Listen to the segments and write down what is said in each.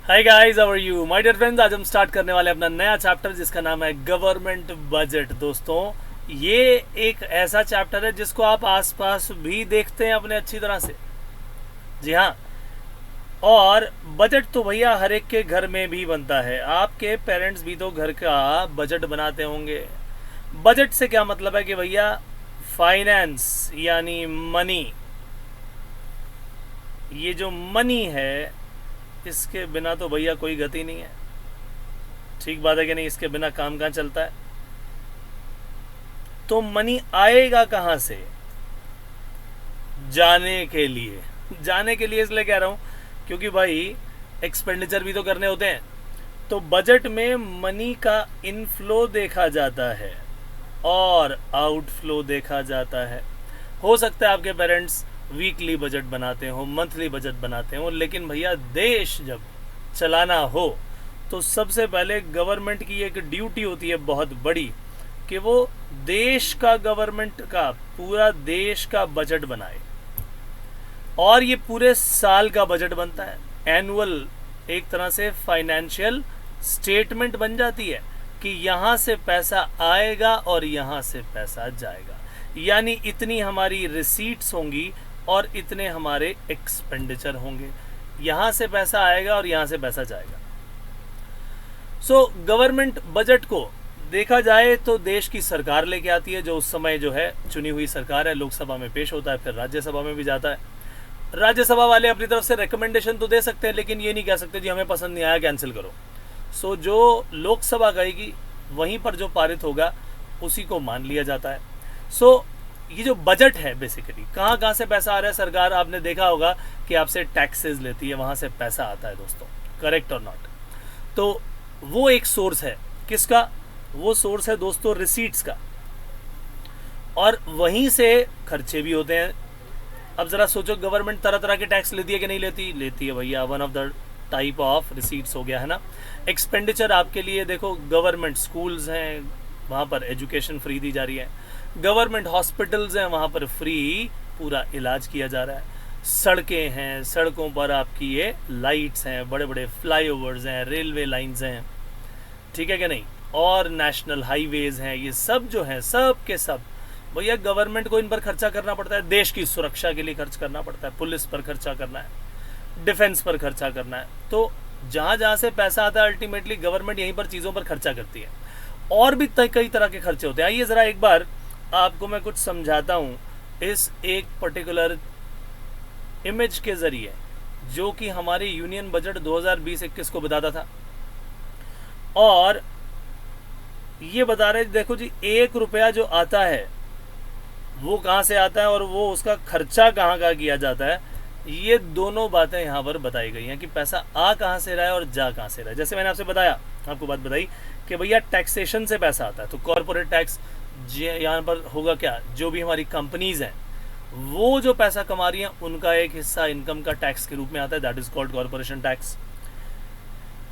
Hi guys, how are you my dear friends. आज हम start करने वाले हैं अपना नया चैप्टर जिसका नाम है गवर्नमेंट बजट। दोस्तों, ये एक ऐसा चैप्टर है जिसको आप आसपास भी देखते हैं अपने अच्छी तरह से। जी हाँ। और बजट तो भैया हर एक के घर में भी बनता है। आपके पेरेंट्स भी तो घर का बजट बनाते होंगे। बजट से क्या मतलब है कि भैया फाइनेंस यानी मनी, ये जो मनी है इसके बिना तो भैया कोई गति नहीं है। ठीक बात है कि नहीं? इसके बिना काम कहाँ चलता है? तो मनी आएगा कहाँ से? जाने के लिए। जाने के लिए इसलिए कह रहा हूँ क्योंकि भाई एक्सपेंडिचर भी तो करने होते हैं। तो बजट में मनी का इनफ्लो देखा जाता है और आउटफ्लो देखा जाता है। हो सकता है आपके पेरेंट्स वीकली बजट बनाते हो, मंथली बजट बनाते हो, लेकिन भैया देश जब चलाना हो तो सबसे पहले गवर्नमेंट की एक ड्यूटी होती है बहुत बड़ी कि वो देश का, गवर्नमेंट का, पूरा देश का बजट बनाए। और ये पूरे साल का बजट बनता है। एनुअल एक तरह से फाइनेंशियल स्टेटमेंट बन जाती है कि यहाँ से पैसा आएगा और यहाँ से पैसा जाएगा। यानी इतनी हमारी रिसीट्स होंगी और इतने हमारे एक्सपेंडिचर होंगे। यहाँ से पैसा आएगा और यहाँ से पैसा जाएगा। सो गवर्नमेंट बजट को देखा जाए तो देश की सरकार लेके आती है, जो उस समय जो है चुनी हुई सरकार है। लोकसभा में पेश होता है, फिर राज्यसभा में भी जाता है। राज्यसभा वाले अपनी तरफ से रिकमेंडेशन तो दे सकते हैं, लेकिन ये नहीं कह सकते जी हमें पसंद नहीं आया, कैंसिल करो। सो जो लोकसभा कहेगी वहीं पर जो पारित होगा उसी को मान लिया जाता है। सो ये जो बजट है बेसिकली कहाँ कहाँ से पैसा आ रहा है। सरकार, आपने देखा होगा कि आपसे टैक्सेस लेती है, वहाँ से पैसा आता है दोस्तों, करेक्ट और नॉट? तो वो एक सोर्स है। किसका? वो सोर्स है दोस्तों रिसीट्स का। और वहीं से खर्चे भी होते हैं। अब ज़रा सोचो, गवर्नमेंट तरह तरह के टैक्स लेती है कि नहीं लेती? लेती है भैया। One of the type of receipts हो गया है ना। एक्सपेंडिचर आपके लिए देखो, गवर्नमेंट स्कूल्स हैं, वहाँ पर एजुकेशन फ्री दी जा रही है। गवर्नमेंट हॉस्पिटल्स हैं, वहाँ पर फ्री पूरा इलाज किया जा रहा है। सड़कें हैं, सड़कों पर आपकी ये लाइट्स हैं, बड़े बड़े फ्लाईओवर्स हैं, रेलवे लाइंस हैं, ठीक है कि नहीं? और नेशनल हाईवेज हैं। ये सब जो है, सब के सब भैया गवर्नमेंट को इन पर खर्चा करना पड़ता है। देश की सुरक्षा के लिए खर्च करना पड़ता है, पुलिस पर खर्चा करना है, डिफेंस पर खर्चा करना है। तो जहाँ जहाँ से पैसा आता है अल्टीमेटली गवर्नमेंट यहीं पर चीज़ों पर खर्चा करती है। और भी कई तरह के खर्चे होते हैं। आइए ज़रा एक बार आपको मैं कुछ समझाता हूँ इस एक पर्टिकुलर इमेज के ज़रिए, जो कि हमारे यूनियन बजट 2020-21 को बताता था। और ये बता रहे, देखो जी, 1 रुपया जो आता है वो कहाँ से आता है और वो उसका खर्चा कहाँ कहाँ किया जाता है। ये दोनों बातें यहाँ पर बताई गई हैं कि पैसा आ कहाँ से रहा है और जा कहाँ से रहा है। जैसे मैंने आपसे बताया, आपको बात बताई कि भैया टैक्सेशन से पैसा आता है। तो कॉरपोरेट टैक्स यहाँ पर होगा क्या? जो भी हमारी कंपनीज हैं वो जो पैसा कमा रही हैं उनका एक हिस्सा इनकम का टैक्स के रूप में आता है। That is called corporation tax,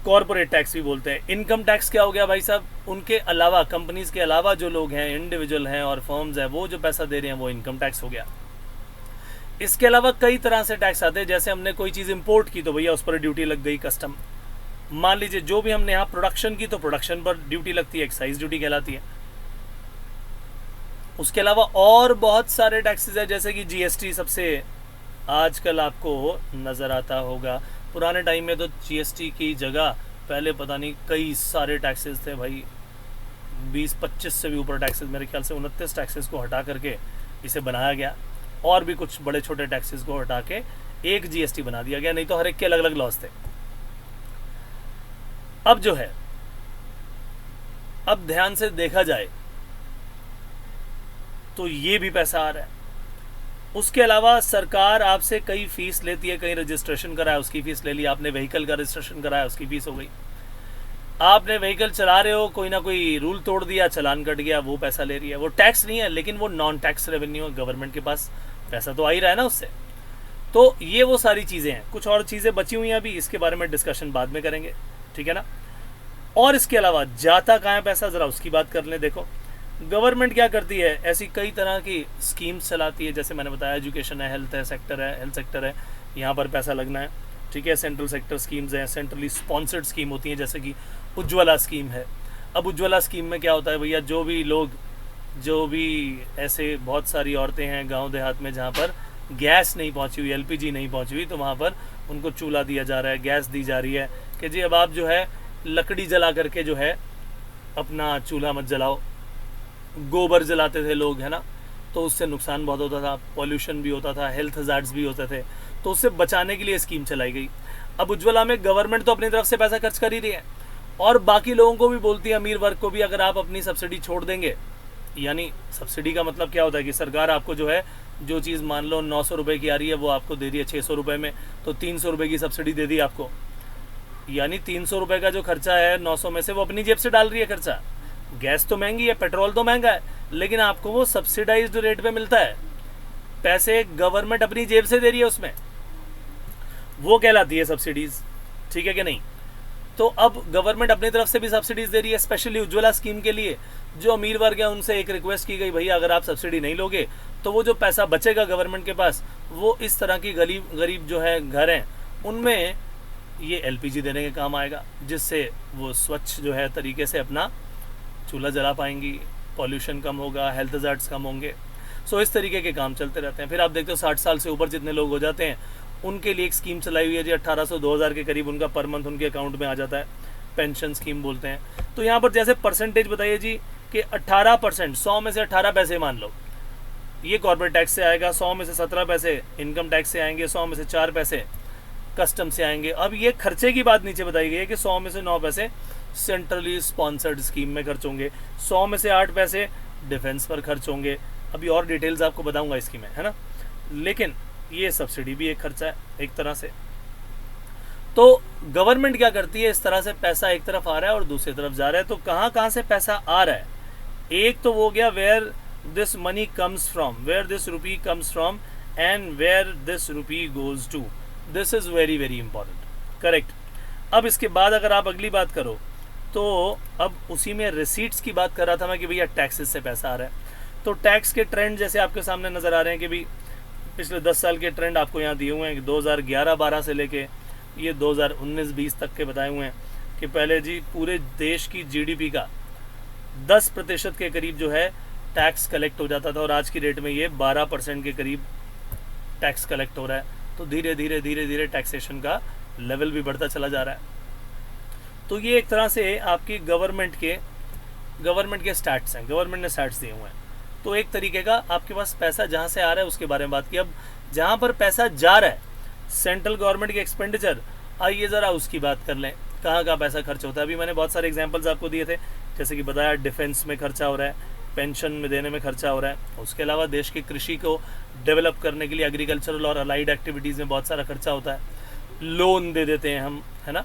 corporate tax भी बोलते हैं। इनकम टैक्स क्या हो गया भाई साहब? उनके अलावा, कंपनीज के अलावा जो लोग हैं, इंडिविजुअल हैं और फर्म्स हैं, वो जो पैसा दे रहे हैं वो इनकम टैक्स हो गया। इसके अलावा कई तरह से टैक्स आते हैं। जैसे हमने कोई चीज़ इंपोर्ट की तो भैया उस पर ड्यूटी लग गई, कस्टम। मान लीजिए जो भी हमने यहाँ प्रोडक्शन की तो प्रोडक्शन पर ड्यूटी लगती है, एक्साइज ड्यूटी कहलाती है। उसके अलावा और बहुत सारे टैक्सेस हैं, जैसे कि जीएसटी सबसे आजकल आपको नज़र आता होगा। पुराने टाइम में तो जीएसटी की जगह पहले पता नहीं कई सारे टैक्सेस थे भाई, 20-25 से भी ऊपर टैक्सेस, मेरे ख्याल से 29 टैक्सेस को हटा करके इसे बनाया गया। और भी कुछ बड़े छोटे टैक्सेस को हटा के एक जीएसटी बना दिया गया, नहीं तो हर एक के अलग अलग लॉस थे। अब जो है, अब ध्यान से देखा जाए तो ये भी पैसा आ रहा है। उसके अलावा सरकार आपसे कई फीस लेती है। कहीं रजिस्ट्रेशन कराया, उसकी फीस ले ली। आपने व्हीकल का रजिस्ट्रेशन कराया, उसकी फीस हो गई। आपने व्हीकल चला रहे हो, कोई ना कोई रूल तोड़ दिया, चलान कट गया, वो पैसा ले रही है। वो टैक्स नहीं है, लेकिन वो नॉन टैक्स रेवेन्यू है। गवर्नमेंट के पास पैसा तो आ ही रहा है ना उससे। तो ये वो सारी चीज़ें हैं। कुछ और चीज़ें बची हुई हैं अभी, इसके बारे में डिस्कशन बाद में करेंगे, ठीक है ना? और इसके अलावा जाता कहाँ है पैसा, ज़रा उसकी बात कर लें। देखो, गवर्नमेंट क्या करती है, ऐसी कई तरह की स्कीम्स चलाती है। जैसे मैंने बताया, एजुकेशन है, हेल्थ है, सेक्टर है, हेल्थ सेक्टर है, यहाँ पर पैसा लगना है। ठीक है। सेंट्रल सेक्टर स्कीम्स हैं, सेंट्रली स्पॉन्सर्ड स्कीम होती हैं, जैसे कि उज्ज्वला स्कीम है। अब उज्ज्वला स्कीम में क्या होता है भैया, जो भी ऐसे बहुत सारी औरतें हैं गांव देहात में जहां पर गैस नहीं पहुंची हुई, एलपीजी नहीं पहुंची हुई, तो वहां पर उनको चूल्हा दिया जा रहा है, गैस दी जा रही है कि जी अब आप जो है लकड़ी जला करके जो है अपना चूल्हा मत जलाओ। गोबर जलाते थे लोग, है ना, तो उससे नुकसान बहुत होता था, पॉल्यूशन भी होता था, हेल्थ हजार्ड्स भी होते थे, तो उससे बचाने के लिए स्कीम चलाई गई। अब उज्ज्वला में गवर्नमेंट तो अपनी तरफ से पैसा खर्च कर ही रही है और बाकी लोगों को भी बोलती है, अमीर वर्ग को भी, अगर आप अपनी सब्सिडी छोड़ देंगे, यानी सब्सिडी का मतलब क्या होता है कि सरकार आपको जो है जो चीज़ मान लो 900 रुपये की आ रही है वो आपको दे रही है 600 रुपये में, तो 300 रुपये की सब्सिडी दे दी आपको, यानी 300 रुपये का जो खर्चा है 900 में से वो अपनी जेब से डाल रही है खर्चा। गैस तो महंगी है, पेट्रोल तो महंगा है, लेकिन आपको वो सब्सिडाइज्ड रेट पे मिलता है, पैसे गवर्नमेंट अपनी जेब से दे रही है उसमें, वो कहलाती है सब्सिडीज, ठीक है कि नहीं। तो अब गवर्नमेंट अपनी तरफ से भी सब्सिडीज दे रही है, स्पेशली उज्ज्वला स्कीम के लिए। जो अमीर वर्ग है उनसे एक रिक्वेस्ट की गई, भैया अगर आप सब्सिडी नहीं लोगे तो वो जो पैसा बचेगा गवर्नमेंट के पास, वो इस तरह की गरीब जो है घर हैं उनमें ये एलपीजी देने के काम आएगा, जिससे वो स्वच्छ जो है तरीके से अपना चूल्हा जला पाएंगी, पॉल्यूशन कम होगा, हेल्थ हजार्ड्स कम होंगे। सो इस तरीके के काम चलते रहते हैं। फिर आप देखते हो 60 साल से ऊपर जितने लोग हो जाते हैं उनके लिए एक स्कीम चलाई हुई है जी, 1800-2000 के करीब उनका पर मंथ उनके अकाउंट में आ जाता है, पेंशन स्कीम बोलते हैं। तो यहाँ पर जैसे परसेंटेज बताइए जी कि 18%, 100 में से 18 पैसे मान लो ये कॉर्पोरेट टैक्स से आएगा, 100 में से 17 पैसे इनकम टैक्स से आएंगे, 100 में से 4 पैसे कस्टम से आएंगे। अब ये खर्चे की बात नीचे बताई गई है कि 100 में से 9 पैसे सेंट्रली स्पॉन्सर्ड स्कीम में खर्च होंगे, 100 में से 8 पैसे डिफेंस पर खर्च होंगे। अभी और डिटेल्स आपको बताऊंगा इसकी मैं, है ना, लेकिन ये सब्सिडी भी एक खर्चा है एक तरह से। तो गवर्नमेंट क्या करती है, इस तरह से पैसा एक तरफ आ रहा है और दूसरी तरफ जा रहा है। तो कहाँ से पैसा आ रहा है, एक तो वो गया where this money comes from, where this rupee comes from and where this rupee goes to, this is very very important, correct. अब इसके बाद अगर आप अगली बात करो तो अब उसी में रिसीट्स की बात कर रहा था मैं कि भैया टैक्सेस से पैसा आ रहा है। तो टैक्स के ट्रेंड जैसे आपके सामने नज़र आ रहे हैं कि भाई पिछले 10 साल के ट्रेंड आपको यहाँ दिए हुए हैं, 2011-12 से लेके ये 2019-20 तक के बताए हुए हैं कि पहले जी पूरे देश की जीडीपी का 10% के करीब जो है टैक्स कलेक्ट हो जाता था और आज की डेट में ये 12% के करीब टैक्स कलेक्ट हो रहा है। तो धीरे धीरे टैक्सेशन का लेवल भी बढ़ता चला जा रहा है। तो ये एक तरह से आपकी गवर्नमेंट के स्टैट्स हैं, गवर्नमेंट ने स्टैट्स दिए हुए हैं। तो एक तरीके का आपके पास पैसा जहाँ से आ रहा है उसके बारे में बात की। अब जहाँ पर पैसा जा रहा है सेंट्रल गवर्नमेंट के एक्सपेंडिचर, आइए ज़रा उसकी बात कर लें, कहाँ पैसा खर्च होता है। अभी मैंने बहुत सारे एग्जांपल्स आपको दिए थे, जैसे कि बताया डिफेंस में खर्चा हो रहा है, पेंशन में देने में खर्चा हो रहा है, उसके अलावा देश की कृषि को डेवलप करने के लिए एग्रीकल्चरल और अलाइड एक्टिविटीज़ में बहुत सारा खर्चा होता है, लोन दे देते हैं हम, है ना,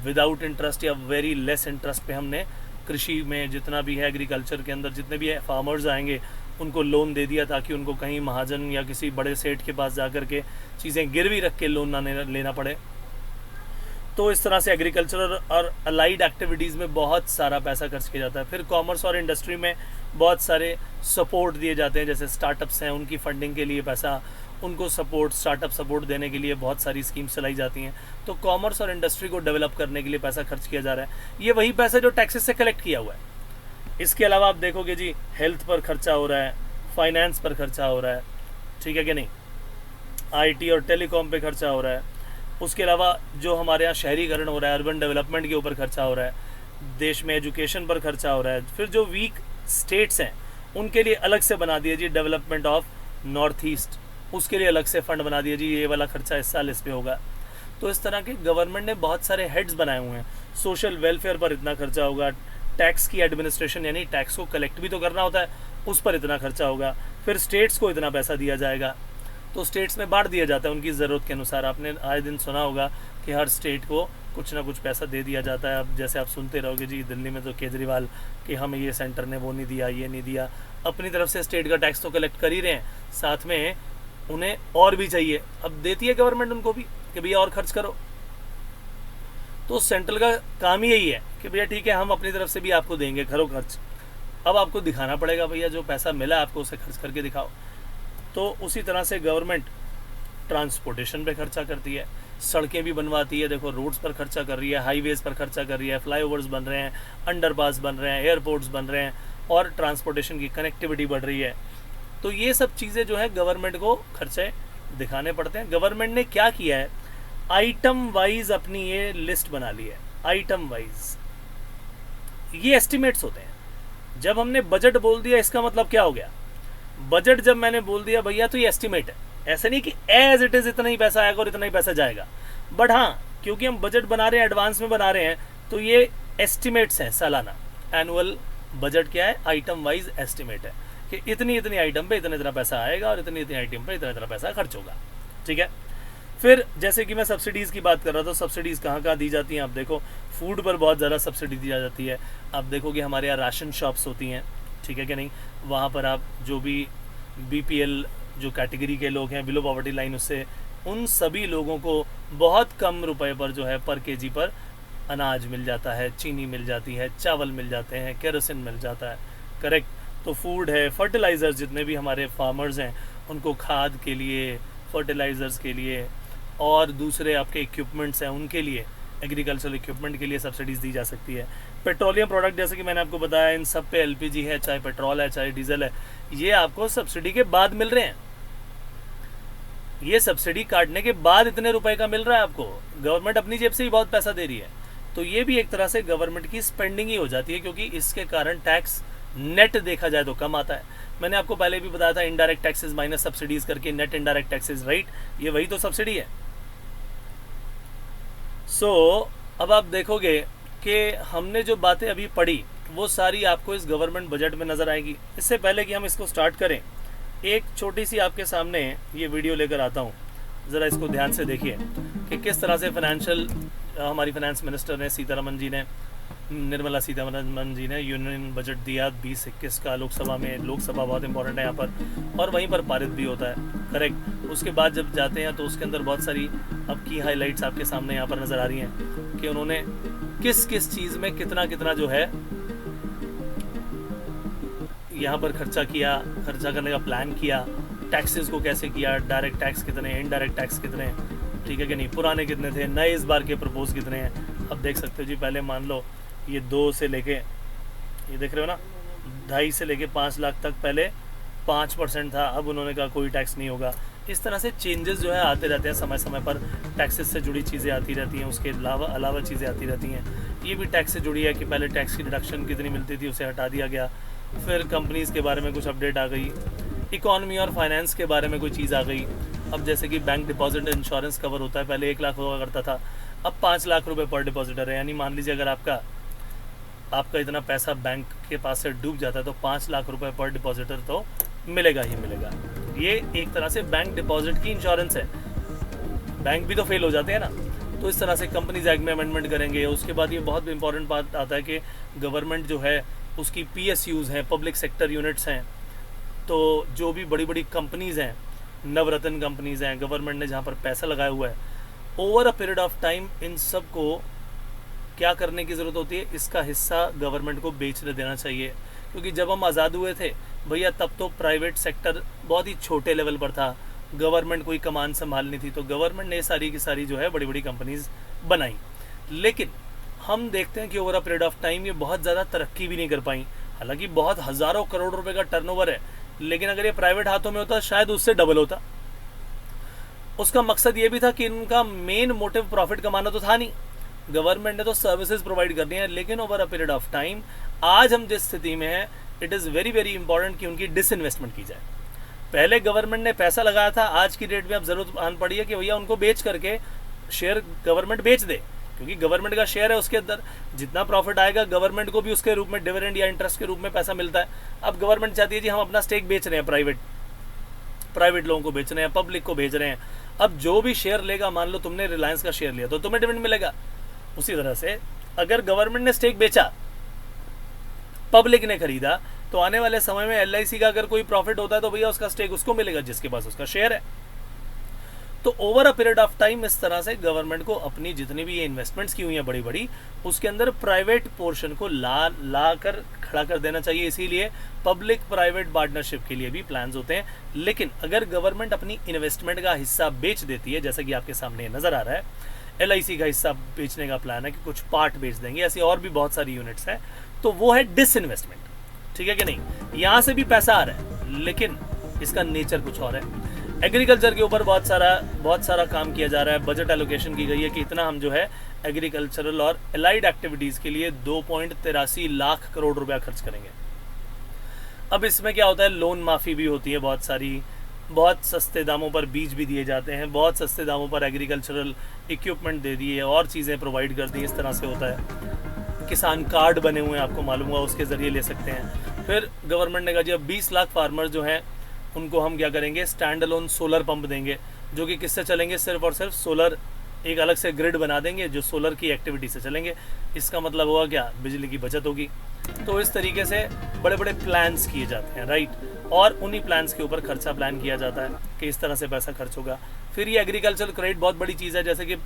विदाउट इंटरेस्ट या वेरी लेस इंटरेस्ट पे हमने कृषि में जितना भी है एग्रीकल्चर के अंदर जितने भी है फार्मर्स आएंगे उनको लोन दे दिया ताकि उनको कहीं महाजन या किसी बड़े सेठ के पास जाकर के चीज़ें गिरवी रख के लोन ना लेना पड़े। तो इस तरह से एग्रीकल्चर और अलाइड एक्टिविटीज़ में बहुत सारा पैसा खर्च किया जाता है। फिर कॉमर्स और इंडस्ट्री में बहुत सारे सपोर्ट दिए जाते हैं, जैसे स्टार्टअप्स हैं उनकी फंडिंग के लिए पैसा, उनको सपोर्ट, स्टार्टअप सपोर्ट देने के लिए बहुत सारी स्कीम्स चलाई जाती हैं। तो कॉमर्स और इंडस्ट्री को डेवलप करने के लिए पैसा खर्च किया जा रहा है। ये वही पैसा जो टैक्सेस से कलेक्ट किया हुआ है। इसके अलावा आप देखोगे जी हेल्थ पर खर्चा हो रहा है, फाइनेंस पर खर्चा हो रहा है, ठीक है कि नहीं, आईटी और टेलीकॉम पे खर्चा हो रहा है। उसके अलावा जो हमारे यहाँ शहरीकरण हो रहा है, अर्बन डेवलपमेंट के ऊपर खर्चा हो रहा है, देश में एजुकेशन पर खर्चा हो रहा है। फिर जो वीक स्टेट्स हैं उनके लिए अलग से बना दिया जी डेवलपमेंट ऑफ नॉर्थ ईस्ट, उसके लिए अलग से फंड बना दिया जी, ये वाला खर्चा इस साल इस पे होगा। तो इस तरह के गवर्नमेंट ने बहुत सारे हेड्स बनाए हुए हैं। सोशल वेलफेयर पर इतना खर्चा होगा, टैक्स की एडमिनिस्ट्रेशन यानी टैक्स को कलेक्ट भी तो करना होता है, उस पर इतना खर्चा होगा। फिर स्टेट्स को इतना पैसा दिया जाएगा, तो स्टेट्स में बांट दिया जाता है उनकी ज़रूरत के अनुसार। आपने आए दिन सुना होगा कि हर स्टेट को कुछ ना कुछ पैसा दे दिया जाता है। अब जैसे आप सुनते रहोगे जी दिल्ली में तो केजरीवाल कि हमें ये सेंटर ने वो नहीं दिया, ये नहीं दिया। अपनी तरफ से स्टेट का टैक्स तो कलेक्ट कर ही रहे हैं, साथ में उन्हें और भी चाहिए। अब देती है गवर्नमेंट उनको भी कि भैया और खर्च करो। तो सेंट्रल का काम ही यही है कि भैया ठीक है हम अपनी तरफ से भी आपको देंगे, करो खर्च। अब आपको दिखाना पड़ेगा भैया जो पैसा मिला आपको उसे खर्च करके दिखाओ। तो उसी तरह से गवर्नमेंट ट्रांसपोर्टेशन पे खर्चा करती है, सड़कें भी बनवाती है, देखो रोड्स पर खर्चा कर रही है, हाईवेज़ पर खर्चा कर रही है, फ्लाईओवर्स बन रहे हैं, अंडरपास बन रहे हैं, एयरपोर्ट्स बन रहे हैं और ट्रांसपोर्टेशन की कनेक्टिविटी बढ़ रही है। तो ये सब चीज़ें जो है गवर्नमेंट को खर्चे दिखाने पड़ते हैं। गवर्नमेंट ने क्या किया है, आइटम वाइज अपनी ये लिस्ट बना ली है, आइटम वाइज। ये एस्टिमेट्स होते हैं। जब हमने बजट बोल दिया इसका मतलब क्या हो गया, बजट जब मैंने बोल दिया भैया तो ये एस्टिमेट है, ऐसा नहीं कि एज इट इज़ इतना ही पैसा आएगा और इतना ही पैसा जाएगा। बट हाँ, क्योंकि हम बजट बना रहे हैं, एडवांस में बना रहे हैं, तो ये एस्टिमेट्स हैं सालाना। एनुअल बजट क्या है, आइटम वाइज एस्टिमेट है कि इतनी इतनी आइटम पे इतना इतना पैसा आएगा और इतनी इतनी आइटम पे इतना इतना पैसा खर्च होगा। ठीक है। फिर जैसे कि मैं सब्सिडीज़ की बात कर रहा था, सब्सिडीज़ कहाँ कहाँ दी जाती हैं। आप देखो फूड पर बहुत ज़्यादा सब्सिडी दी जाती है। आप देखोगे हमारे यहाँ राशन शॉप्स होती हैं, ठीक है कि नहीं, वहाँ पर आप जो भी BPL जो कैटेगरी के लोग हैं, बिलो पॉवर्टी लाइन, उससे उन सभी लोगों को बहुत कम रुपए पर जो है पर केजी पर अनाज मिल जाता है, चीनी मिल जाती है, चावल मिल जाते हैं, केरोसिन मिल जाता है। करेक्ट। तो फूड है, फर्टिलाइज़र्स, जितने भी हमारे फार्मर्स हैं उनको खाद के लिए, फर्टिलाइज़र्स के लिए और दूसरे आपके इक्विपमेंट्स हैं उनके लिए, एग्रीकल्चरल इक्विपमेंट के लिए सब्सिडीज़ दी जा सकती है। पेट्रोलियम प्रोडक्ट जैसे कि मैंने आपको बताया, इन सब पे LPG है, चाहे पेट्रोल है, चाहे डीजल है, ये आपको सब्सिडी के बाद मिल रहे हैं। ये सब्सिडी काटने के बाद इतने रुपए का मिल रहा है आपको। गवर्नमेंट अपनी जेब से ही बहुत पैसा दे रही है, तो ये भी एक तरह से गवर्नमेंट की स्पेंडिंग ही हो जाती है, क्योंकि इसके कारण टैक्स नेट देखा जाए तो कम आता है। मैंने आपको पहले भी बताया था, इनडायरेक्ट टैक्सेस माइनस सब्सिडीज करके नेट इनडायरेक्ट टैक्सेस, राइट, ये वही तो सब्सिडी है। अब आप देखोगे कि हमने जो बातें अभी पढ़ी वो सारी आपको इस गवर्नमेंट बजट में नज़र आएगी। इससे पहले कि हम इसको स्टार्ट करें, एक छोटी सी आपके सामने ये वीडियो लेकर आता हूँ, ज़रा इसको ध्यान से देखिए कि किस तरह से हमारी फाइनेंस मिनिस्टर ने, सीतारमन जी ने, निर्मला सीतारमन जी ने यूनियन बजट दिया 2021 का लोकसभा में। लोकसभा बहुत इंपॉर्टेंट है यहाँ पर, और वहीं पर पारित भी होता है। करेक्ट। उसके बाद जब जाते हैं तो उसके अंदर बहुत सारी अब की हाइलाइट्स आपके सामने यहाँ पर नज़र आ रही हैं कि उन्होंने किस किस चीज़ में कितना कितना जो है यहाँ पर खर्चा किया, खर्चा करने का प्लान किया, टैक्सेस को कैसे किया, डायरेक्ट टैक्स कितने, इनडायरेक्ट टैक्स कितने, ठीक है कि नहीं, पुराने कितने थे, नए इस बार के प्रपोज कितने हैं। अब देख सकते हो जी, पहले मान लो ये 2 से लेके, ये देख रहे हो ना, 2.5 से लेके 5 लाख तक पहले 5% था, अब उन्होंने कहा कोई टैक्स नहीं होगा। इस तरह से चेंजेस जो है आते रहते हैं, समय समय पर टैक्सेस से जुड़ी चीज़ें आती रहती हैं, उसके अलावा चीज़ें आती रहती हैं। ये भी टैक्स से जुड़ी है कि पहले टैक्स की डिडक्शन कितनी मिलती थी, उसे हटा दिया गया। फिर कंपनीज़ के बारे में कुछ अपडेट आ गई, इकॉनमी और फाइनेंस के बारे में कोई चीज़ आ गई। अब जैसे कि बैंक डिपॉजिट इंश्योरेंस कवर होता है, पहले 1 लाख हुआ करता था, अब 5 लाख रुपए पर डिपॉजिटर है। यानी मान लीजिए अगर आपका इतना पैसा बैंक के पास से डूब जाता है तो 5 लाख रुपए पर डिपॉजिटर तो मिलेगा ही मिलेगा। ये एक तरह से बैंक डिपॉजिट की इंश्योरेंस है। बैंक भी तो फेल हो जाते हैं ना, तो इस तरह से कंपनीज एक्ट में अमेंडमेंट करेंगे। उसके बाद ये बहुत इंपॉर्टेंट बात आता है कि गवर्नमेंट जो है उसकी PSUs हैं, पब्लिक सेक्टर यूनिट्स हैं, तो जो भी बड़ी बड़ी कंपनीज़ हैं, नवरत्न कंपनीज़ हैं, गवर्नमेंट ने जहाँ पर पैसा लगाया हुआ है, over a period of time in सब को क्या करने की ज़रूरत होती है, इसका हिस्सा गवर्नमेंट को बेचने देना चाहिए। क्योंकि जब हम आज़ाद हुए थे भैया, तब तो प्राइवेट सेक्टर बहुत ही छोटे लेवल पर था, गवर्नमेंट कोई कमान संभालनी थी, तो गवर्नमेंट ने सारी की सारी जो है बड़ी बड़ी कंपनीज बनाई। लेकिन हम देखते हैं कि over a period of time ये बहुत ज़्यादा तरक्की भी नहीं कर पाई। हालांकि बहुत हज़ारों करोड़ रुपए का टर्नओवर है, लेकिन अगर ये प्राइवेट हाथों में होता शायद उससे डबल होता। उसका मकसद ये भी था कि इनका मेन मोटिव प्रॉफिट कमाना तो था नहीं, गवर्नमेंट ने तो सर्विसेज प्रोवाइड करनी है। लेकिन over a period of time आज हम जिस स्थिति में हैं, it is very very important कि उनकी डिसइन्वेस्टमेंट की जाए। पहले गवर्नमेंट ने पैसा लगाया था, आज की डेट में अब ज़रूरत आन पड़ी है कि भैया उनको बेच करके शेयर गवर्नमेंट बेच दे, क्योंकि गवर्नमेंट का शेयर है, उसके अंदर जितना प्रॉफिट आएगा गवर्नमेंट को भी उसके रूप में डिविडेंड या इंटरेस्ट के रूप में पैसा मिलता है। अब गवर्नमेंट चाहती है जी हम अपना स्टेक बेच रहे हैं, प्राइवेट लोगों को बेच रहे हैं, पब्लिक को भेज रहे हैं। अब जो भी शेयर लेगा, मान लो तुमने रिलायंस का शेयर लिया तो तुम्हें डिविडेंड मिलेगा। उसी तरह से अगर गवर्नमेंट ने स्टेक बेचा, पब्लिक ने खरीदा, तो आने वाले समय में LIC का अगर कोई प्रॉफिट होता है तो भैया उसका स्टेक उसको मिलेगा जिसके पास उसका शेयर है। तो over a period of time इस तरह से गवर्नमेंट को अपनी जितनी भी ये इन्वेस्टमेंट्स की हुई हैं बड़ी बड़ी, उसके अंदर प्राइवेट पोर्शन को ला कर खड़ा कर देना चाहिए। इसीलिए पब्लिक प्राइवेट पार्टनरशिप के लिए भी प्लान्स होते हैं। लेकिन अगर गवर्नमेंट अपनी इन्वेस्टमेंट का हिस्सा बेच देती है, जैसा कि आपके सामने नज़र आ रहा है, LIC का हिस्सा बेचने का प्लान है कि कुछ पार्ट बेच देंगे, ऐसी और भी बहुत सारी यूनिट्स हैं, तो वो है डिसइन्वेस्टमेंट। ठीक है कि नहीं? यहाँ से भी पैसा आ रहा है लेकिन इसका नेचर कुछ और है। एग्रीकल्चर के ऊपर बहुत सारा काम किया जा रहा है। बजट एलोकेशन की गई है कि इतना हम जो है एग्रीकल्चरल और एलाइड एक्टिविटीज़ के लिए 2.83 लाख करोड़ रुपया खर्च करेंगे। अब इसमें क्या होता है, लोन माफ़ी भी होती है बहुत सारी, बहुत सस्ते दामों पर बीज भी दिए जाते हैं, बहुत सस्ते दामों पर एग्रीकल्चरल इक्विपमेंट दे दिए और चीज़ें प्रोवाइड कर दी। इस तरह से होता है। किसान कार्ड बने हुए हैं, आपको मालूम हुआ, उसके ज़रिए ले सकते हैं। फिर गवर्नमेंट ने कहा जी अब 20 लाख फार्मर्स जो हैं उनको हम क्या करेंगे, स्टैंड अलोन सोलर पंप देंगे, जो कि किससे चलेंगे, सिर्फ और सिर्फ सोलर, एक अलग से ग्रिड बना देंगे जो सोलर की एक्टिविटी से चलेंगे। इसका मतलब होगा क्या, बिजली की बचत होगी। तो इस तरीके से बड़े बड़े प्लान्स किए जाते हैं, राइट। और उन्हीं प्लान्स के ऊपर खर्चा प्लान किया जाता है कि इस तरह से पैसा खर्च होगा। फिर ये एग्रीकल्चर क्रेडिट बहुत बड़ी चीज़ है, जैसे कि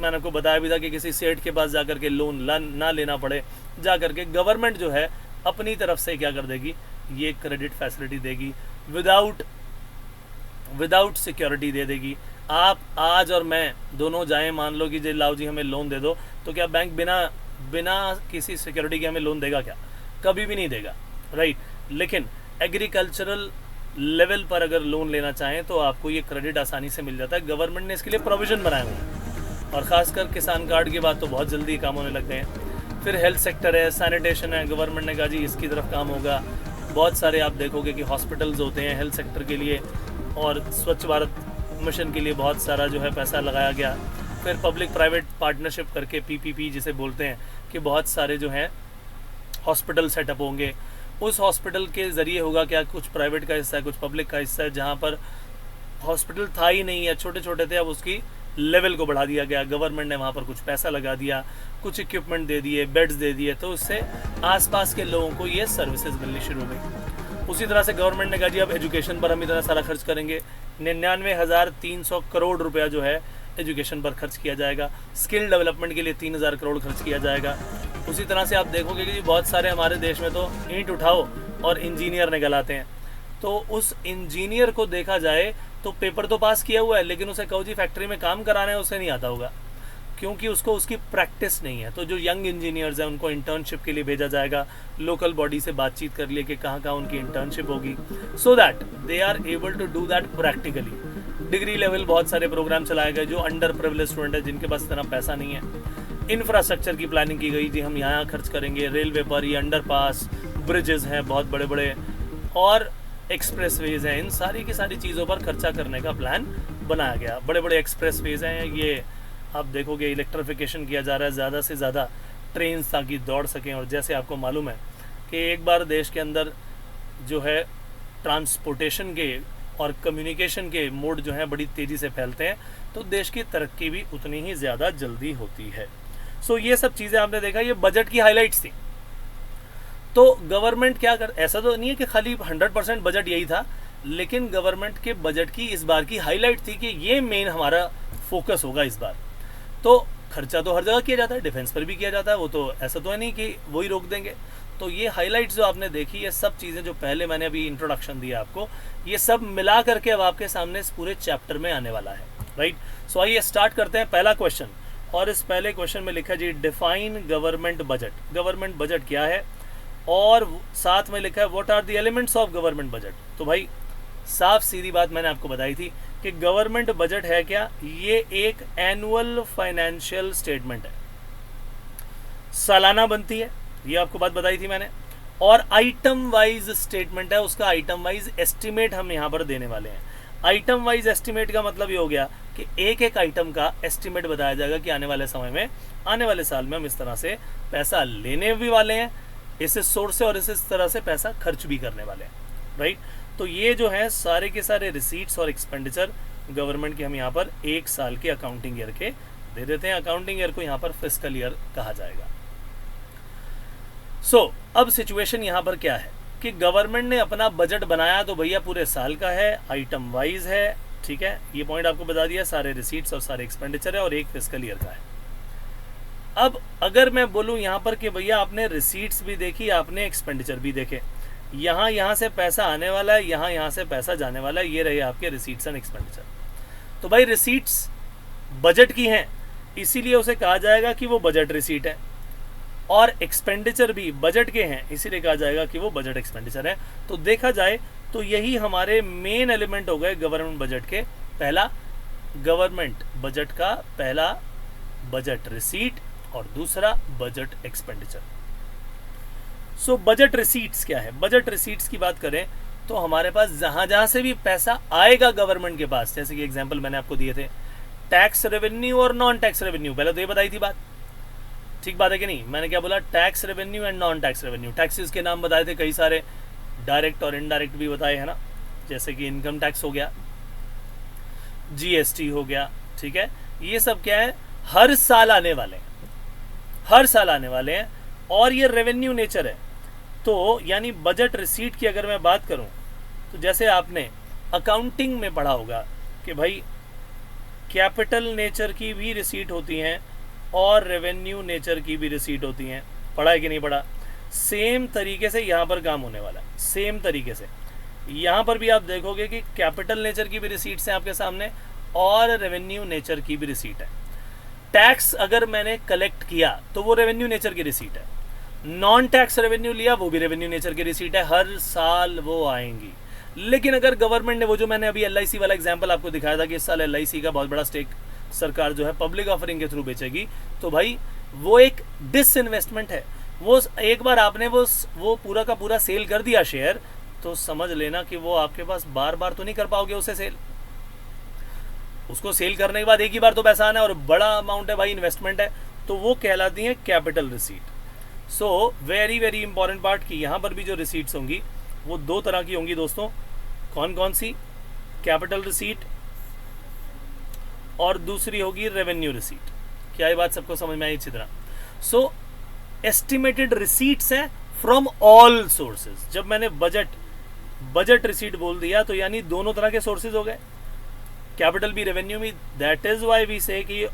मैंने आपको बताया भी था कि किसी सेठ के पास जाकर के लोन ना लेना पड़े, जा करके गवर्नमेंट जो है अपनी तरफ से क्या कर देगी, ये क्रेडिट फैसिलिटी देगी, विदाउट सिक्योरिटी दे देगी। आप आज और मैं दोनों जाएं, मान लो कि जी लाओ जी हमें लोन दे दो, तो क्या बैंक बिना किसी सिक्योरिटी के हमें लोन देगा क्या? कभी भी नहीं देगा, राइट। लेकिन एग्रीकल्चरल लेवल पर अगर लोन लेना चाहें तो आपको ये क्रेडिट आसानी से मिल जाता है। गवर्नमेंट ने इसके लिए प्रोविज़न बनाए हुए हैं, और ख़ासकर किसान कार्ड के बाद तो बहुत जल्दी काम होने लग गए हैं। फिर हेल्थ सेक्टर है, सैनिटेशन है, गवर्नमेंट ने कहा जी इसकी तरफ काम होगा। बहुत सारे आप देखोगे कि हॉस्पिटल्स होते हैं हेल्थ सेक्टर के लिए, और स्वच्छ भारत मिशन के लिए बहुत सारा जो है पैसा लगाया गया। फिर पब्लिक प्राइवेट पार्टनरशिप करके PPP जिसे बोलते हैं, कि बहुत सारे जो हैं हॉस्पिटल सेटअप होंगे। उस हॉस्पिटल के ज़रिए होगा क्या, कुछ प्राइवेट का हिस्सा है, कुछ पब्लिक का हिस्सा है। जहाँ पर हॉस्पिटल था ही नहीं है, छोटे छोटे थे, अब उसकी लेवल को बढ़ा दिया गया। गवर्नमेंट ने वहाँ पर कुछ पैसा लगा दिया, कुछ इक्विपमेंट दे दिए, बेड्स दे दिए, तो उससे आसपास के लोगों को ये सर्विसेज मिलनी शुरू हो गई। उसी तरह से गवर्नमेंट ने कहा जी अब एजुकेशन पर हम इतना सारा खर्च करेंगे, 99,300 करोड़ रुपया जो है एजुकेशन पर खर्च किया जाएगा। स्किल डेवलपमेंट के लिए 3,000 करोड़ खर्च किया जाएगा। उसी तरह से आप देखोगे कि बहुत सारे हमारे देश में तो ईंट उठाओ और इंजीनियर निकलाते हैं, तो उस इंजीनियर को देखा जाए तो पेपर तो पास किया हुआ है, लेकिन उसे कहो जी फैक्ट्री में काम कराना है, उसे नहीं आता होगा, क्योंकि उसको उसकी प्रैक्टिस नहीं है। तो जो यंग इंजीनियर्स हैं उनको इंटर्नशिप के लिए भेजा जाएगा, लोकल बॉडी से बातचीत कर लिए कि कहाँ कहाँ उनकी इंटर्नशिप होगी, so that they are able to do that practically. Degree level बहुत सारे प्रोग्राम चलाए गए जो अंडर प्रिविलेज स्टूडेंट है, जिनके पास इतना पैसा नहीं है। इंफ्रास्ट्रक्चर की प्लानिंग की गई जी हम यहाँ खर्च करेंगे, रेलवे पर ये अंडरपास, ब्रिजेस हैं बहुत बड़े बड़े, और एक्सप्रेसवेज हैं, इन सारी की सारी चीज़ों पर खर्चा करने का प्लान बनाया गया। बड़े बड़े एक्सप्रेसवेज हैं, ये आप देखोगे इलेक्ट्रिफिकेशन किया जा रहा है, ज़्यादा से ज़्यादा ट्रेन ताकि दौड़ सकें। और जैसे आपको मालूम है कि एक बार देश के अंदर जो है ट्रांसपोर्टेशन के और कम्युनिकेशन के मोड जो हैं बड़ी तेज़ी से फैलते हैं, तो देश की तरक्की भी उतनी ही ज़्यादा जल्दी होती है। सो ये सब चीज़ें आपने देखा, ये बजट की हाईलाइट्स थी। तो गवर्नमेंट क्या कर, ऐसा तो नहीं है कि खाली 100% बजट यही था, लेकिन गवर्नमेंट के बजट की इस बार की हाईलाइट थी कि ये मेन हमारा फोकस होगा इस बार। तो खर्चा तो हर जगह किया जाता है, डिफेंस पर भी किया जाता है, वो तो ऐसा तो है नहीं कि वही रोक देंगे। तो ये हाईलाइट्स जो आपने देखी, ये सब चीज़ें जो पहले मैंने अभी इंट्रोडक्शन दिया आपको, ये सब मिला करके अब आपके सामने इस पूरे चैप्टर में आने वाला है, राइट। सो आइए स्टार्ट करते हैं पहला क्वेश्चन। और इस पहले क्वेश्चन में लिखा जी define government budget. Government budget क्या है, और साथ में लिखा है what are the elements of government budget. तो भाई साफ सीधी बात मैंने आपको बताई थी कि गवर्नमेंट बजट है क्या, ये एक एनुअल फाइनेंशियल स्टेटमेंट है, सालाना बनती है, ये आपको बात बताई थी मैंने। और आइटम वाइज स्टेटमेंट है, उसका आइटम वाइज एस्टिमेट हम यहाँ पर देने वाले हैं। आइटम वाइज एस्टिमेट का मतलब ये हो गया कि एक एक आइटम का एस्टिमेट बताया जाएगा कि आने वाले समय में, आने वाले साल में हम इस तरह से पैसा लेने भी वाले हैं इस सोर्स से, और इस तरह से पैसा खर्च भी करने वाले हैं, राइट। तो ये जो है सारे के सारे रिसीट्स और एक्सपेंडिचर गवर्नमेंट के हम यहाँ पर एक साल के अकाउंटिंग ईयर के दे देते हैं। अकाउंटिंग ईयर को यहाँ पर फिस्कल ईयर कहा जाएगा। सो अब सिचुएशन यहाँ पर क्या है कि गवर्नमेंट ने अपना बजट बनाया तो भैया पूरे साल का है, आइटम वाइज है, ठीक है, ये पॉइंट आपको बता दिया, सारे रिसीट्स और सारे एक्सपेंडिचर है और एक फिस्कल ईयर का है। अब अगर मैं बोलूँ यहाँ पर कि भैया आपने रिसीट्स भी देखी, आपने एक्सपेंडिचर भी देखे, यहाँ से पैसा आने वाला है, यहाँ से पैसा जाने वाला है, ये रहे आपके रिसीट्स एंड एक्सपेंडिचर। तो भाई रिसीट्स बजट की हैं, इसीलिए उसे कहा जाएगा कि वो बजट रिसीट है, और एक्सपेंडिचर भी बजट के हैं, इसीलिए कहा जाएगा कि वो बजट एक्सपेंडिचर है। तो देखा जाए तो यही हमारे मेन एलिमेंट हो गए गवर्नमेंट बजट के। पहला गवर्नमेंट बजट का पहला बजट रिसीट और दूसरा budget expenditure. So budget receipts क्या है? बजट रिसीट्स की बात करें तो हमारे पास जहां से भी पैसा आएगा गवर्नमेंट के पास, जैसे कि एग्जांपल मैंने आपको दिए थे, टैक्स रेवेन्यू और नॉन टैक्स रेवेन्यू, पहले तो ये बताई थी बात, ठीक बात है कि नहीं? मैंने क्या बोला? Tax revenue and non tax revenue. Taxes के नाम बताए थे कई सारे, डायरेक्ट और इनडायरेक्ट भी बताए है ना, जैसे कि इनकम टैक्स हो गया, जीएसटी हो गया, ठीक है। ये सब क्या है? हर साल आने वाले हैं, हर साल आने वाले हैं, और ये रेवेन्यू नेचर है। तो यानी बजट रिसीट की अगर मैं बात करूं तो जैसे आपने अकाउंटिंग में पढ़ा होगा कि भाई कैपिटल नेचर की भी रिसीट होती हैं और रेवेन्यू नेचर की भी रिसीट होती हैं, पढ़ा है कि नहीं पढ़ा? सेम तरीके से यहाँ पर काम होने वाला है, सेम तरीके से यहाँ पर भी आप देखोगे कि कैपिटल नेचर की भी रिसीट्स हैं आपके सामने और रेवेन्यू नेचर की भी रिसीट है। टैक्स अगर मैंने कलेक्ट किया तो वो रेवेन्यू नेचर की रिसीट है, नॉन टैक्स रेवेन्यू लिया वो भी रेवेन्यू नेचर की रिसीट है, हर साल वो आएंगी। लेकिन अगर गवर्नमेंट ने, वो जो मैंने अभी LIC वाला एग्जांपल आपको दिखाया था कि इस साल LIC का बहुत बड़ा स्टेक सरकार जो है पब्लिक ऑफरिंग के थ्रू बेचेगी, तो भाई वो एक डिसइन्वेस्टमेंट है। वो एक बार आपने वो पूरा का पूरा सेल कर दिया शेयर, तो समझ लेना कि वो आपके पास बार बार तो नहीं कर पाओगे उसे सेल। उसको सेल करने के बाद एक ही बार तो पैसा आना है और बड़ा अमाउंट है भाई, इन्वेस्टमेंट है, तो वो कहलाती है capital receipt. So very very important part कि यहाँ पर भी जो रिसीट्स होंगी वो दो तरह की होंगी दोस्तों। कौन कौन सी? कैपिटल रिसीट और दूसरी होगी रेवेन्यू रिसीट। क्या ये बात सबको समझ में आई अच्छी तरह? सो एस्टिमेटेड रिसीट्स है फ्रॉम ऑल सोर्सेज। जब मैंने बजट रिसीट बोल दिया तो यानी दोनों तरह के सोर्सेज हो गए, कैपिटल भी रेवेन्यू भी। दैट इज व्हाई वी से कि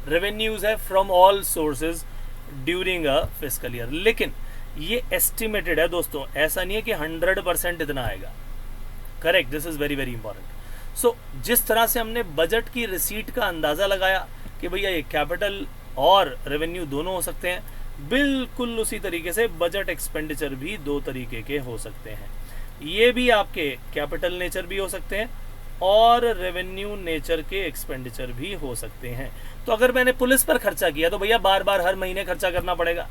रेवेन्यूज है from all sources during a fiscal year. लेकिन ये एस्टिमेटेड है दोस्तों, ऐसा नहीं है कि 100% इतना आएगा। Correct, this is very very important. So जिस तरह से हमने बजट की रिसीट का अंदाजा लगाया कि भैया ये कैपिटल और रेवेन्यू दोनों हो सकते हैं, बिल्कुल उसी तरीके से बजट एक्सपेंडिचर भी दो तरीके के हो सकते हैं। ये भी आपके कैपिटल नेचर भी हो सकते हैं और रेवेन्यू नेचर के एक्सपेंडिचर भी हो सकते हैं। तो अगर मैंने पुलिस पर खर्चा किया तो भैया बार बार हर महीने खर्चा करना पड़ेगा।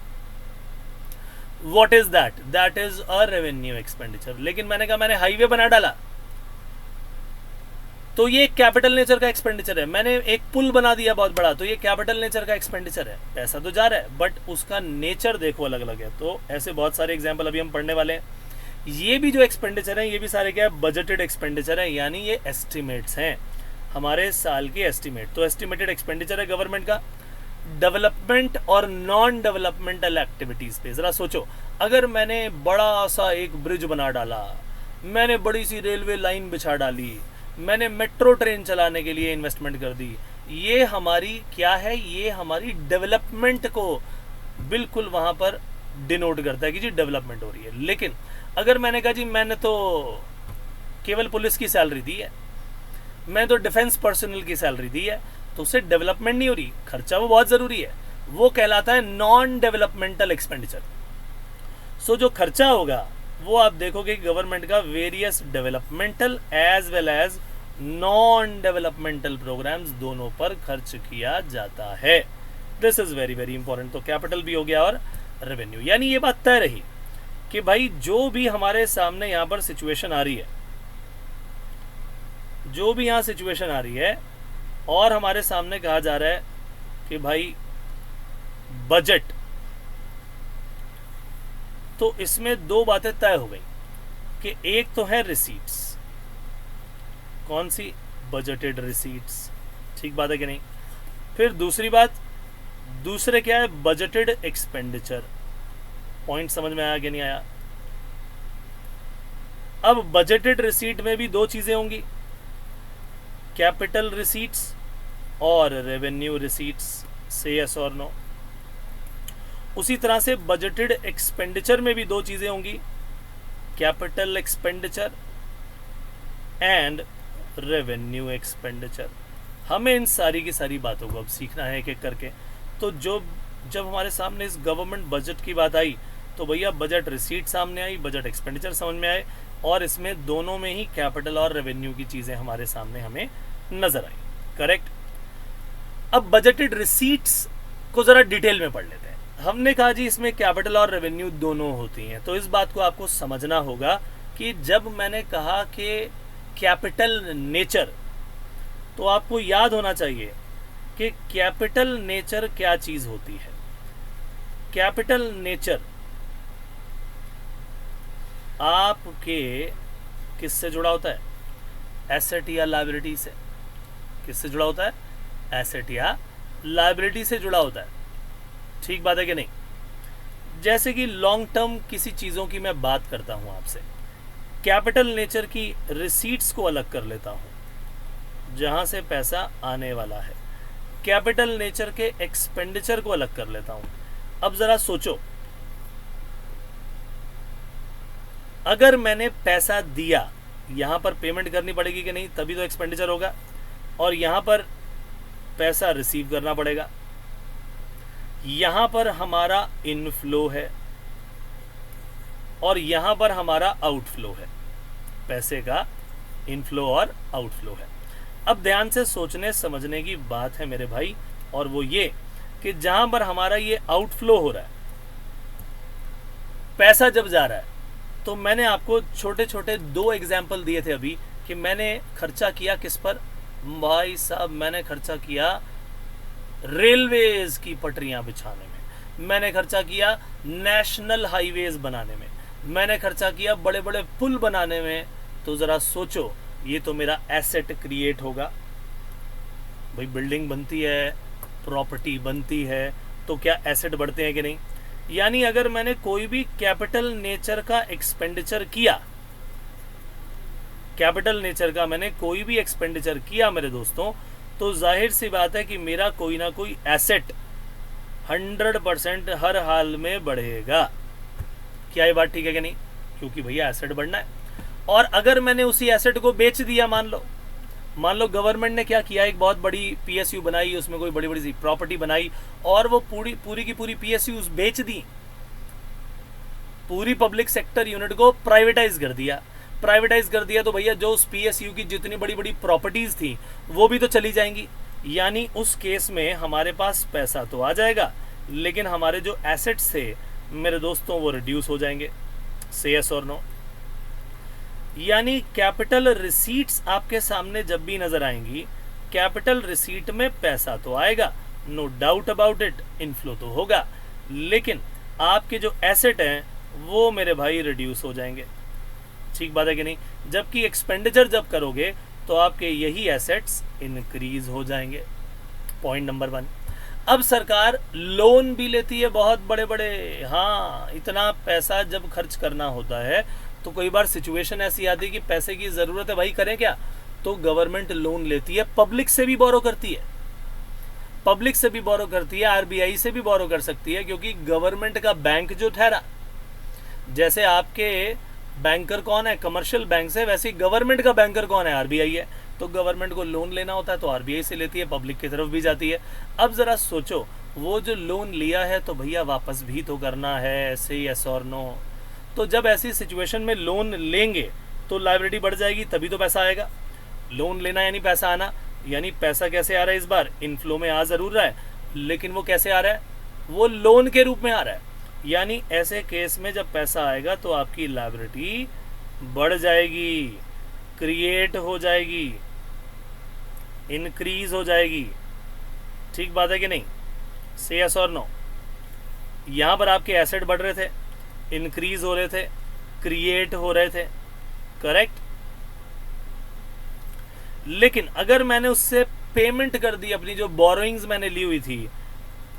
What is that? That is a revenue expenditure. लेकिन मैंने कहा मैंने हाईवे बना डाला तो ये कैपिटल नेचर का एक्सपेंडिचर है। मैंने एक पुल बना दिया बहुत बड़ा तो ये कैपिटल नेचर का एक्सपेंडिचर है। पैसा तो जा रहा है बट उसका नेचर देखो अलग अलग है। तो ऐसे बहुत सारे एग्जाम्पल अभी हम पढ़ने वाले हैं। ये भी जो एक्सपेंडिचर है ये भी सारे क्या है? बजटेड एक्सपेंडिचर है, यानी ये एस्टिमेट्स हैं, हमारे साल के एस्टिमेट। तो एस्टिमेटेड एक्सपेंडिचर है गवर्नमेंट का डेवलपमेंट और नॉन डेवलपमेंटल एक्टिविटीज पे। जरा सोचो, अगर मैंने बड़ा सा एक ब्रिज बना डाला, मैंने बड़ी सी रेलवे लाइन बिछा डाली, मैंने मेट्रो ट्रेन चलाने के लिए इन्वेस्टमेंट कर दी, ये हमारी क्या है? ये हमारी डेवलपमेंट को बिल्कुल वहां पर डिनोट करता है कि जी डेवलपमेंट हो रही है। लेकिन अगर मैंने कहा जी मैंने तो केवल पुलिस की सैलरी दी है, मैं तो डिफेंस पर्सनल की सैलरी दी है, तो उससे डेवलपमेंट नहीं हो रही, खर्चा वो बहुत ज़रूरी है, वो कहलाता है नॉन डेवलपमेंटल एक्सपेंडिचर। सो जो खर्चा होगा वो आप देखोगे गवर्नमेंट का various developmental as well as non developmental programmes दोनों पर खर्च किया जाता है। This is very very important. तो कैपिटल भी हो गया और रेवेन्यू, यानी ये बात तय रही कि भाई जो भी हमारे सामने यहाँ पर सिचुएशन आ रही है, जो भी यहाँ सिचुएशन आ रही है और हमारे सामने कहा जा रहा है कि भाई बजट, तो इसमें दो बातें तय हो गई कि एक तो है रिसीट्स। कौन सी? बजटेड रिसीट्स, ठीक बात है कि नहीं? फिर दूसरी बात, दूसरे क्या है? Budgeted expenditure. पॉइंट समझ में आया कि नहीं आया? अब बजटेड रिसीट में भी दो चीजें होंगी, कैपिटल रिसीट्स और रेवेन्यू रिसीट्स, से यस और नो। उसी तरह से बजटेड एक्सपेंडिचर में भी दो चीजें होंगी, capital expenditure and revenue expenditure. हमें इन सारी की सारी बातों को अब सीखना है एक एक करके। तो जब हमारे सामने इस गवर्नमेंट बजट की बात आई तो भैया बजट रिसीट सामने आई, बजट एक्सपेंडिचर समझ में आए, और इसमें दोनों में ही कैपिटल और रेवेन्यू की चीज़ें हमारे सामने हमें नज़र आई। करेक्ट। अब बजटेड रिसीट्स को ज़रा डिटेल में पढ़ लेते हैं। हमने कहा जी इसमें कैपिटल और रेवेन्यू दोनों होती हैं, तो इस बात को आपको समझना होगा कि जब मैंने कहा कि कैपिटल नेचर, तो आपको याद होना चाहिए कि कैपिटल नेचर क्या चीज़ होती है। कैपिटल नेचर आपके किससे जुड़ा होता है? एसेट या लायबिलिटी से। किससे जुड़ा होता है? एसेट या लायबिलिटी से जुड़ा होता है। ठीक बात है कि नहीं? जैसे कि लॉन्ग टर्म किसी चीज़ों की मैं बात करता हूं आपसे, कैपिटल नेचर की रिसीट्स को अलग कर लेता हूं जहां से पैसा आने वाला है, कैपिटल नेचर के एक्सपेंडिचर को अलग कर लेता हूं। अब ज़रा सोचो, अगर मैंने पैसा दिया, यहां पर पेमेंट करनी पड़ेगी कि नहीं, तभी तो एक्सपेंडिचर होगा, और यहां पर पैसा रिसीव करना पड़ेगा। यहां पर हमारा इनफ्लो है और यहां पर हमारा आउटफ्लो है। पैसे का इनफ्लो और आउटफ्लो है। अब ध्यान से सोचने समझने की बात है मेरे भाई, और वो ये कि जहां पर हमारा ये आउटफ्लो हो रहा है, पैसा जब जा रहा है, तो मैंने आपको छोटे छोटे दो एग्जाम्पल दिए थे अभी कि मैंने खर्चा किया किस पर। भाई साहब, मैंने खर्चा किया रेलवेज की पटरियां बिछाने में, मैंने खर्चा किया नेशनल हाईवेज बनाने में, मैंने खर्चा किया बड़े बड़े पुल बनाने में। तो ज़रा सोचो, ये तो मेरा एसेट क्रिएट होगा। भाई बिल्डिंग बनती है, प्रॉपर्टी बनती है, तो क्या एसेट बढ़ते हैं कि नहीं? यानी अगर मैंने कोई भी कैपिटल नेचर का एक्सपेंडिचर किया, कैपिटल नेचर का मैंने कोई भी एक्सपेंडिचर किया मेरे दोस्तों, तो जाहिर सी बात है कि मेरा कोई ना कोई एसेट 100% हर हाल में बढ़ेगा। क्या ये बात ठीक है कि नहीं? क्योंकि भैया एसेट बढ़ना है। और अगर मैंने उसी एसेट को बेच दिया, मान लो गवर्नमेंट ने क्या किया, एक बहुत बड़ी पीएसयू बनाई, उसमें कोई बड़ी बड़ी सी प्रॉपर्टी बनाई और वो पूरी की पूरी पीएसयूज बेच दी, पूरी पब्लिक सेक्टर यूनिट को प्राइवेटाइज कर दिया। तो भैया जो उस पीएसयू की जितनी बड़ी बड़ी प्रॉपर्टीज थी वो भी तो चली जाएंगी। यानी उस केस में हमारे पास पैसा तो आ जाएगा, लेकिन हमारे जो एसेट्स थे मेरे दोस्तों वो रिड्यूस हो जाएंगे। से यस और नो? यानी कैपिटल रिसीट्स आपके सामने जब भी नजर आएंगी, कैपिटल रिसीट में पैसा तो आएगा, no doubt about it, inflow तो होगा, लेकिन आपके जो एसेट हैं वो मेरे भाई रिड्यूस हो जाएंगे। ठीक बात है कि नहीं? जबकि एक्सपेंडिचर जब करोगे तो आपके यही एसेट्स इंक्रीज हो जाएंगे। Point number 1। अब सरकार लोन भी लेती है बहुत बड़े बड़े। हाँ, इतना पैसा जब खर्च करना होता है तो कई बार सिचुएशन ऐसी आती है कि पैसे की ज़रूरत है, भाई करें क्या? तो गवर्नमेंट लोन लेती है, पब्लिक से भी बोरो करती है, आरबीआई से भी बोरो कर सकती है, क्योंकि गवर्नमेंट का बैंक जो ठहरा, जैसे आपके बैंकर कौन है? कमर्शियल बैंक से, वैसे ही गवर्नमेंट का बैंकर कौन है? आरबीआई है। तो गवर्नमेंट को लोन लेना होता है तो आरबीआई से लेती है, पब्लिक की तरफ भी जाती है। अब ज़रा सोचो, वो जो लोन लिया है तो भैया वापस भी तो करना है, ऐसे यस और नो? तो जब ऐसी सिचुएशन में लोन लेंगे तो लायबिलिटी बढ़ जाएगी, तभी तो पैसा आएगा। लोन लेना यानी पैसा आना, यानी पैसा कैसे आ रहा है इस बार? इनफ्लो में आ ज़रूर रहा है, लेकिन वो कैसे आ रहा है? वो लोन के रूप में आ रहा है। यानी ऐसे केस में जब पैसा आएगा तो आपकी लायबिलिटी बढ़ जाएगी, क्रिएट हो जाएगी, इंक्रीज हो जाएगी। ठीक बात है कि नहीं? से यस और नो? यहाँ पर आपके एसेट बढ़ रहे थे, इंक्रीज हो रहे थे, क्रिएट हो रहे थे, करेक्ट। लेकिन अगर मैंने उससे पेमेंट कर दी, अपनी जो बोरोइंग्स मैंने ली हुई थी,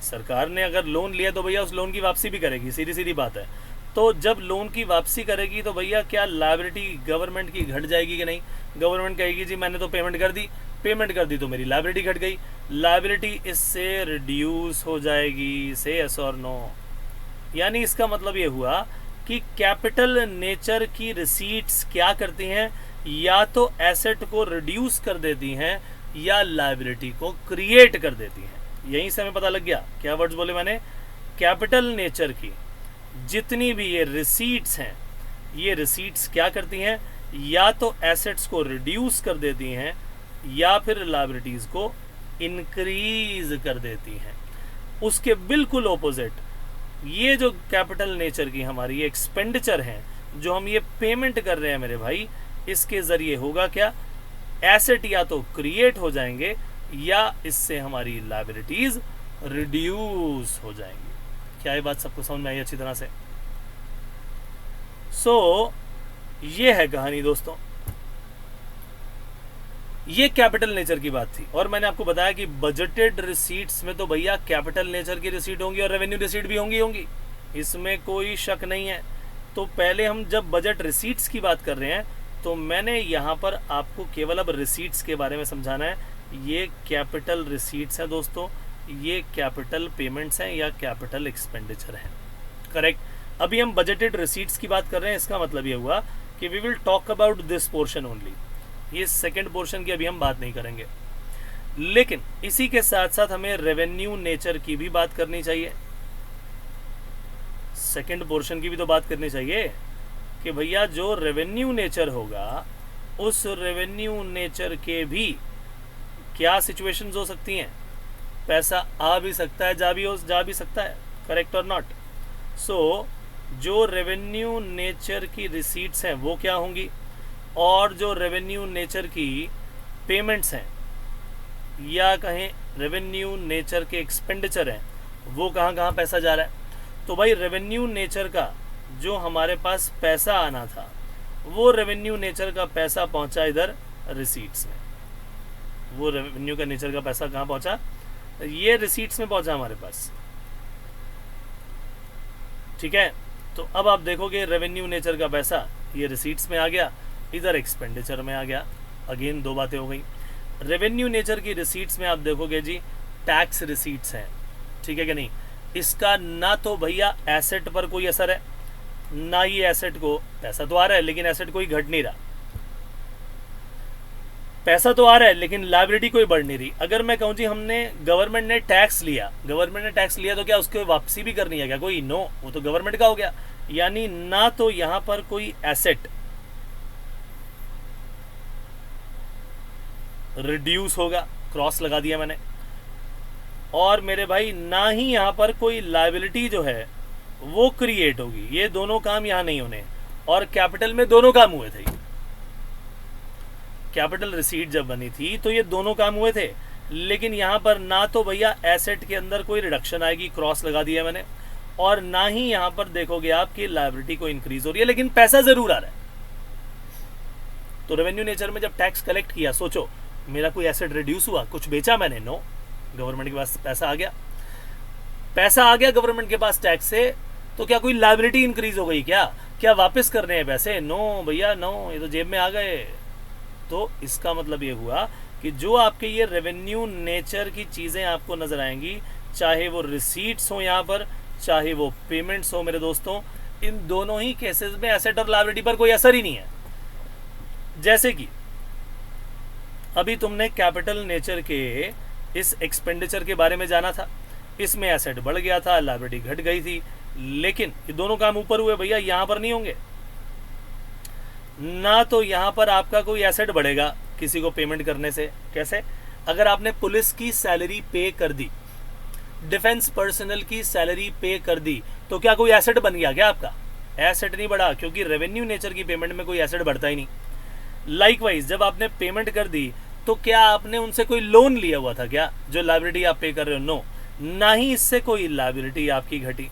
सरकार ने अगर लोन लिया तो भैया उस लोन की वापसी भी करेगी, सीधी सीधी बात है। तो जब लोन की वापसी करेगी तो भैया क्या लायबिलिटी गवर्नमेंट की घट जाएगी कि नहीं? गवर्नमेंट कहेगी जी मैंने तो पेमेंट कर दी, पेमेंट कर दी तो मेरी लायबिलिटी घट गई, लायबिलिटी इससे रिड्यूस हो जाएगी। से यस और नो? यानी इसका मतलब ये हुआ कि कैपिटल नेचर की रिसीट्स क्या करती हैं, या तो एसेट को रिड्यूस कर देती हैं या लायबिलिटी को क्रिएट कर देती हैं। यहीं से हमें पता लग गया, क्या वर्ड्स बोले मैंने, कैपिटल नेचर की जितनी भी ये रिसीट्स हैं, ये रिसीट्स क्या करती हैं, या तो एसेट्स को रिड्यूस कर देती हैं या फिर लायबिलिटीज को इंक्रीज कर देती हैं। उसके बिल्कुल ऑपोजिट ये जो कैपिटल नेचर की हमारी ये एक्सपेंडिचर है, जो हम ये पेमेंट कर रहे हैं मेरे भाई, इसके जरिए होगा क्या, एसेट या तो क्रिएट हो जाएंगे या इससे हमारी लायबिलिटीज रिड्यूस हो जाएंगी। क्या ये बात सबको समझ में आई अच्छी तरह से? सो ये है कहानी दोस्तों, ये कैपिटल नेचर की बात थी। और मैंने आपको बताया कि बजटेड रिसीट्स में तो भैया कैपिटल नेचर की रिसीट होंगी और रेवेन्यू रिसीट भी होंगी, इसमें कोई शक नहीं है। तो पहले हम जब बजट रिसीट्स की बात कर रहे हैं तो मैंने यहाँ पर आपको केवल अब रिसीट्स के बारे में समझाना है। ये कैपिटल रिसीट्स हैं दोस्तों, ये कैपिटल पेमेंट्स हैं या कैपिटल एक्सपेंडिचर हैं, करेक्ट। अभी हम बजटेड रिसीट्स की बात कर रहे हैं, इसका मतलब ये हुआ कि we will talk about this portion only. ये सेकंड पोर्शन की अभी हम बात नहीं करेंगे, लेकिन इसी के साथ साथ हमें रेवेन्यू नेचर की भी बात करनी चाहिए, सेकंड पोर्शन की भी तो बात करनी चाहिए कि भैया जो रेवेन्यू नेचर होगा उस रेवेन्यू नेचर के भी क्या सिचुएशंस हो सकती हैं, पैसा आ भी सकता है, जा भी सकता है, करेक्ट और नॉट। सो जो रेवेन्यू नेचर की रिसीट्स हैं वो क्या होंगी, और जो रेवेन्यू नेचर की पेमेंट्स हैं या कहें रेवेन्यू नेचर के एक्सपेंडिचर हैं, वो कहाँ कहाँ पैसा जा रहा है। तो भाई रेवेन्यू नेचर का जो हमारे पास पैसा आना था, वो रेवेन्यू नेचर का पैसा पहुंचा इधर रिसीट्स में। वो रेवेन्यू का नेचर का पैसा कहाँ पहुंचा, ये रिसीट्स में पहुंचा हमारे पास, ठीक है। तो अब आप देखोगे रेवेन्यू नेचर का पैसा ये रिसीट्स में आ गया, इधर एक्सपेंडिचर में आ गया। अगेन दो बातें हो गई। रेवेन्यू नेचर की रिसीट्स में आप देखोगे जी टैक्स रिसीट्स हैं, ठीक है कि नहीं। इसका ना तो भैया एसेट पर कोई असर है, ना ही एसेट को, पैसा तो आ रहा है लेकिन एसेट कोई घट नहीं रहा, पैसा तो आ रहा है लेकिन लायबिलिटी कोई बढ़ नहीं रही। अगर मैं कहूँ जी हमने गवर्नमेंट ने टैक्स लिया तो क्या उसकी वापसी भी करनी है क्या कोई, नो, वो तो गवर्नमेंट का हो गया। यानी ना तो यहां पर कोई एसेट रिड्यूस होगा, क्रॉस लगा दिया मैंने, और मेरे भाई ना ही यहां पर कोई लायबिलिटी जो है वो क्रिएट होगी। ये दोनों काम यहां नहीं होने, और कैपिटल में दोनों काम हुए थे। कैपिटल रिसीट जब बनी थी तो ये दोनों काम हुए थे, लेकिन यहां पर ना तो भैया एसेट के अंदर कोई रिडक्शन आएगी, क्रॉस लगा दिया मैंने, और ना ही यहां पर देखोगे आप कि लायबिलिटी को इंक्रीज हो रही है, लेकिन पैसा जरूर आ रहा है। तो रेवेन्यू नेचर में जब टैक्स कलेक्ट किया, सोचो मेरा कोई एसेट रिड्यूस हुआ, कुछ बेचा मैंने, नो, गवर्नमेंट के पास पैसा आ गया गवर्नमेंट के पास टैक्स से, तो क्या कोई लायबिलिटी इंक्रीज हो गई, क्या वापस करने हैं पैसे, नो भैया नो, ये तो जेब में आ गए। तो इसका मतलब ये हुआ कि जो आपके ये रेवेन्यू नेचर की चीजें आपको नजर आएंगी, चाहे वो रिसीट्स हो यहाँ पर, चाहे वो पेमेंट्स हो मेरे दोस्तों, इन दोनों ही केसेस में एसेट और लायबिलिटी पर कोई असर ही नहीं है। जैसे कि अभी तुमने कैपिटल नेचर के इस एक्सपेंडिचर के बारे में जाना था, इसमें एसेट बढ़ गया था, लायबिलिटी घट गई थी, लेकिन ये दोनों काम ऊपर हुए भैया, यहां पर नहीं होंगे। ना तो यहां पर आपका कोई एसेट बढ़ेगा किसी को पेमेंट करने से, कैसे, अगर आपने पुलिस की सैलरी पे कर दी, डिफेंस पर्सनल की सैलरी पे कर दी, तो क्या कोई एसेट बन गया क्या आपका, एसेट नहीं बढ़ा, क्योंकि रेवेन्यू नेचर की पेमेंट में कोई एसेट बढ़ता ही नहीं। लाइकवाइज जब आपने पेमेंट कर दी तो क्या आपने उनसे कोई लोन लिया हुआ था क्या, जो लायबिलिटी आप पे कर रहे हो, नो, ना ही इससे कोई लायबिलिटी आपकी घटी।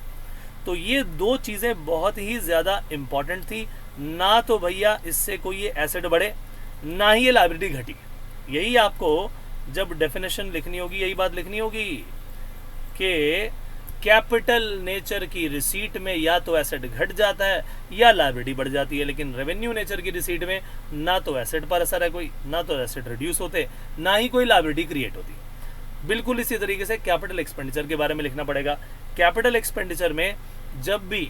तो ये दो चीजें बहुत ही ज्यादा इंपॉर्टेंट थी, ना तो भैया इससे कोई ये एसेट बढ़े, ना ही ये लायबिलिटी घटी। यही आपको जब डेफिनेशन लिखनी होगी, यही बात लिखनी होगी कि कैपिटल नेचर की रिसीट में या तो एसेट घट जाता है या लायबिलिटी बढ़ जाती है, लेकिन रेवेन्यू नेचर की रिसीट में ना तो एसेट पर असर है कोई, ना तो एसेट रिड्यूस होते, ना ही कोई लायबिलिटी क्रिएट होती। बिल्कुल इसी तरीके से कैपिटल एक्सपेंडिचर के बारे में लिखना पड़ेगा। कैपिटल एक्सपेंडिचर में जब भी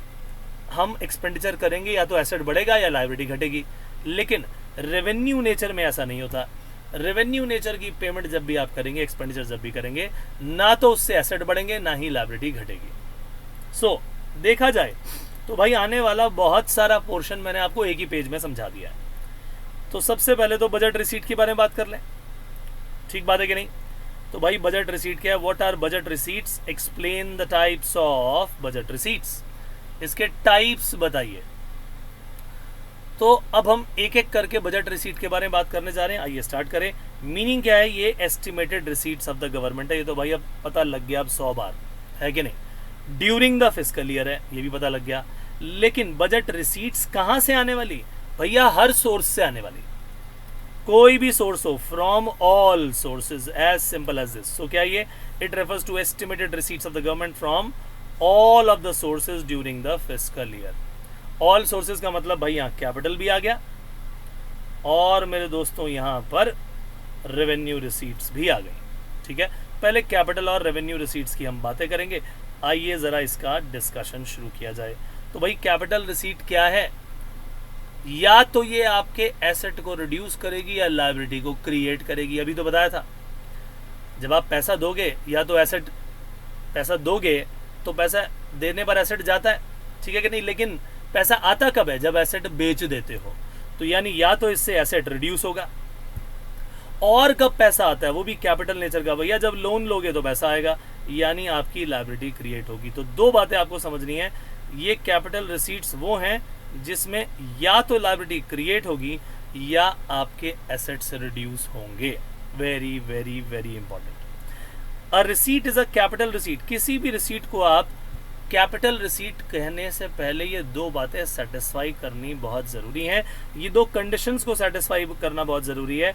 हम एक्सपेंडिचर करेंगे या तो एसेट बढ़ेगा या लायबिलिटी घटेगी, लेकिन रेवेन्यू नेचर में ऐसा नहीं होता। रेवेन्यू नेचर की पेमेंट जब भी आप करेंगे, एक्सपेंडिचर जब भी करेंगे, ना तो उससे एसेट बढ़ेंगे ना ही लायबिलिटी घटेगी। सो देखा जाए तो भाई आने वाला बहुत सारा पोर्शन मैंने आपको एक ही पेज में समझा दिया है। तो सबसे पहले तो बजट रिसीट के बारे में बात कर लें, ठीक बात है कि नहीं? तो भाई बजट रिसीट क्या है? What are budget receipts? Explain the types of budget receipts. इसके टाइप्स बताइए। तो अब हम एक एक करके बजट रिसीट के बारे में बात करने जा रहे हैं। आइए स्टार्ट करें। मीनिंग क्या है? ये estimated receipts of the government है। ये तो भाई अब पता लग गया अब 100 बार, है कि नहीं? ड्यूरिंग द फिस्कल ईयर है, ये भी पता लग गया। लेकिन बजट रिसीट्स कहाँ से आने वाली? भैया हर सोर्स से आने वाली, कोई भी सोर्स हो, from all sources, as simple as this. So क्या ये? It refers to estimated receipts of the government from all of the sources during the fiscal year. All sources का मतलब भाई यहाँ कैपिटल भी आ गया और मेरे दोस्तों यहाँ पर रेवेन्यू रिसीट्स भी आ गई, ठीक है? पहले कैपिटल और रेवेन्यू रिसीट्स की हम बातें करेंगे। आइए ज़रा इसका डिस्कशन शुरू किया जाए। तो भाई कैपिटल रिसीट क्या है? या तो ये आपके एसेट को रिड्यूस करेगी या लायबिलिटी को क्रिएट करेगी। अभी तो बताया था, जब आप पैसा दोगे या तो एसेट, पैसा दोगे तो पैसा देने पर एसेट जाता है, ठीक है कि नहीं? लेकिन पैसा आता कब है? जब एसेट बेच देते हो। तो यानी या तो इससे एसेट रिड्यूस होगा, और कब पैसा आता है? वो भी कैपिटल नेचर का। भैया जब लोन लोगे तो पैसा आएगा, यानी आपकी लायबिलिटी क्रिएट होगी। तो दो बातें आपको समझनी है। ये कैपिटल रिसीट्स वो हैं जिसमें या तो लायबिलिटी क्रिएट होगी या आपके एसेट्स रिड्यूस होंगे। Very very very important. A receipt is a capital receipt. किसी भी रिसीट को आप कैपिटल रिसीट कहने से पहले ये दो बातें सेटिस्फाई करनी बहुत ज़रूरी हैं। ये दो कंडीशंस को सेटिस्फाई करना बहुत ज़रूरी है।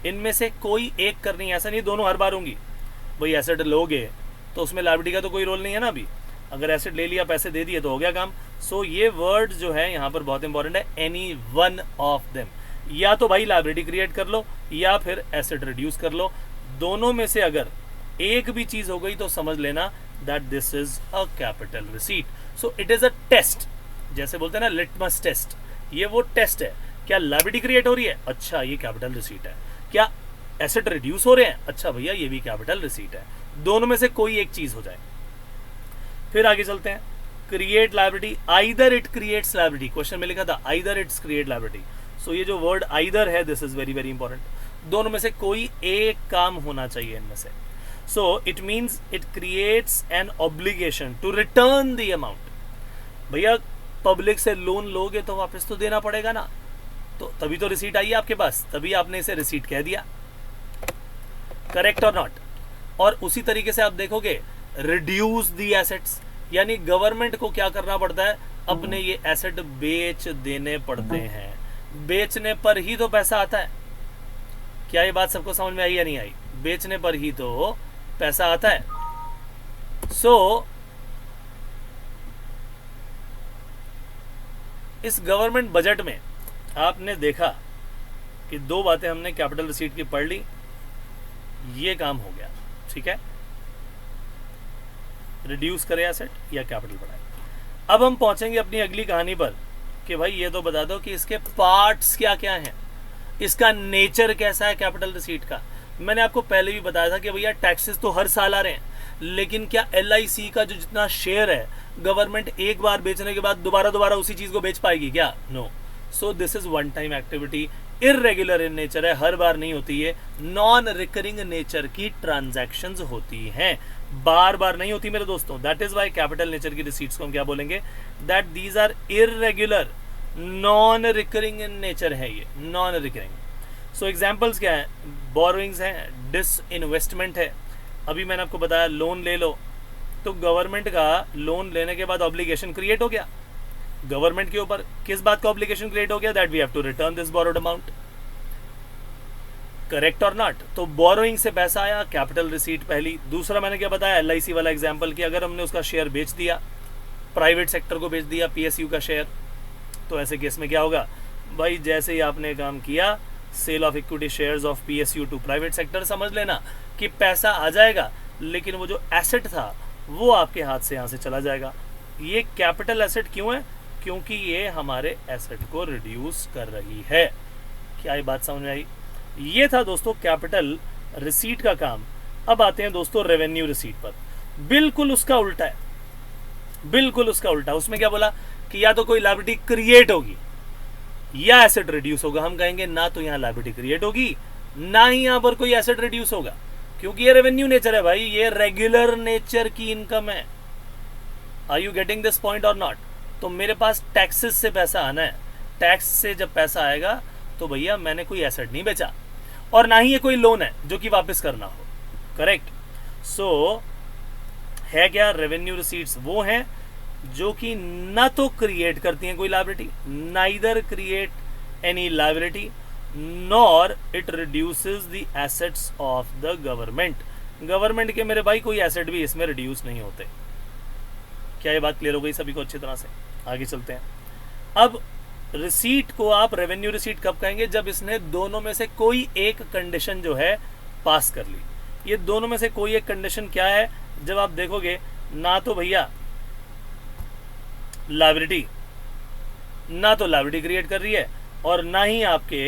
इनमें से कोई एक करनी है, ऐसा नहीं दोनों हर बार होंगी। भाई एसेट लोगे तो उसमें लायबिलिटी का तो कोई रोल नहीं है ना। अभी अगर एसेट ले लिया, पैसे दे दिए तो हो गया काम। सो ये वर्ड जो है यहाँ पर बहुत इंपॉर्टेंट है, एनी वन ऑफ देम। या तो भाई लायबिलिटी क्रिएट कर लो या फिर एसेट रिड्यूस कर लो। दोनों में से अगर एक भी चीज़ हो गई तो समझ लेना that this is a capital receipt. So it is a test, जैसे बोलते हैं ना लिटमस टेस्ट। ये वो टेस्ट है। क्या लायबिलिटी क्रिएट हो रही है? अच्छा ये कैपिटल रिसीट है। क्या एसेट रिड्यूस हो रहे हैं? अच्छा भैया ये भी कैपिटल रिसीट है। दोनों में से कोई एक चीज़ हो जाए। फिर आगे चलते हैं। Create liability, either it creates liability. Question में लिखा था आइदर इट्स क्रिएट लायबिलिटी। सो ये जो वर्ड आइदर है, this is very very important. दोनों में से कोई एक काम होना चाहिए इनमें से। So it means it creates an obligation to return the amount. भैया पब्लिक से लोन लोगे तो वापस तो देना पड़ेगा ना, तो तभी तो रिसीट आई है आपके पास, तभी आपने इसे रिसीट कह दिया। करेक्ट और नॉट? और उसी तरीके से आप देखोगे रिड्यूस दी एसेट्स, यानी गवर्नमेंट को क्या करना पड़ता है? अपने ये एसेट बेच देने पड़ते हैं। बेचने पर ही तो पैसा आता है। क्या ये बात सबको समझ में आई या नहीं आई? बेचने पर ही तो पैसा आता है। सो इस गवर्नमेंट बजट में आपने देखा कि दो बातें हमने कैपिटल रिसीट की पढ़ ली, ये काम हो गया, ठीक है? रिड्यूस करे एसेट या कैपिटल बढ़ाए। अब हम पहुंचेंगे अपनी अगली कहानी पर कि भाई ये तो बता दो कि इसके पार्ट्स क्या क्या हैं, इसका नेचर कैसा है कैपिटल रिसीट का। मैंने आपको पहले भी बताया था कि भैया टैक्सेस तो हर साल आ रहे हैं, लेकिन क्या LIC का जो जितना शेयर है गवर्नमेंट एक बार बेचने के बाद दोबारा उसी चीज़ को बेच पाएगी क्या? No. So this is one time activity, irregular in nature है, हर बार नहीं होती है। नॉन रिकरिंग नेचर की ट्रांजैक्शंस होती हैं, बार बार नहीं होती मेरे दोस्तों। That is why capital nature की रिसीट्स को हम क्या बोलेंगे? That these are irregular, non recurring in nature है ये, नॉन रिकरिंग। सो एग्जाम्पल्स क्या है? बोरोइंग्स हैं, डिस इन्वेस्टमेंट है। अभी मैंने आपको बताया लोन ले लो, तो गवर्नमेंट का लोन लेने के बाद ऑब्लिगेशन क्रिएट हो गया गवर्नमेंट के ऊपर। किस बात का ऑब्लिगेशन क्रिएट हो गया? That we have to return this borrowed amount. Correct और नॉट? तो बोरोइंग से पैसा आया, कैपिटल रिसीट पहली। दूसरा मैंने क्या बताया, LIC वाला एग्जाम्पल, कि अगर हमने उसका शेयर बेच दिया, प्राइवेट सेक्टर को बेच दिया PSU का शेयर, तो ऐसे केस में क्या होगा भाई, जैसे ही आपने काम किया sale of equity shares of PSU to private sector, समझ लेना कि पैसा आ जाएगा, लेकिन वो जो एसेट था वो आपके हाथ से यहाँ से चला जाएगा। ये कैपिटल एसेट क्यों है? क्योंकि ये हमारे एसेट को रिड्यूस कर रही है। क्या ये बात समझ में आई? ये था दोस्तों कैपिटल रिसीट का काम। अब आते हैं दोस्तों रेवेन्यू रिसीट पर। बिल्कुल उसका उल्टा है, बिल्कुल उसका उल्टा। उसमें क्या बोला कि या तो कोई लायबिलिटी क्रिएट होगी या एसेट रिड्यूस होगा। हम कहेंगे ना तो यहाँ लायबिलिटी क्रिएट होगी, ना ही यहाँ पर कोई एसेट रिड्यूस होगा, क्योंकि ये रेवेन्यू नेचर है भाई, ये रेगुलर नेचर की इनकम है। Are you getting this point और नॉट? तो मेरे पास टैक्सेस से पैसा आना है, टैक्स से जब पैसा आएगा तो भैया मैंने कोई एसेट नहीं बेचा, और ना ही ये कोई लोन है जो कि वापस करना हो। करेक्ट? सो है क्या, रेवेन्यू रिसीट्स वो हैं जो कि ना तो क्रिएट करती हैं कोई liability, neither create any liability nor it reduces the assets of the government. Government के मेरे भाई कोई एसेट भी इसमें रिड्यूस नहीं होते। क्या ये बात क्लियर हो गई सभी को अच्छी तरह से? आगे चलते हैं। अब रिसीट को आप रेवेन्यू रिसीट कब कहेंगे? जब इसने दोनों में से कोई एक कंडीशन जो है पास कर ली। ये दोनों में से कोई एक कंडीशन क्या है? जब आप देखोगे ना तो भैया लायबिलिटी, ना तो लायबिलिटी क्रिएट कर रही है और ना ही आपके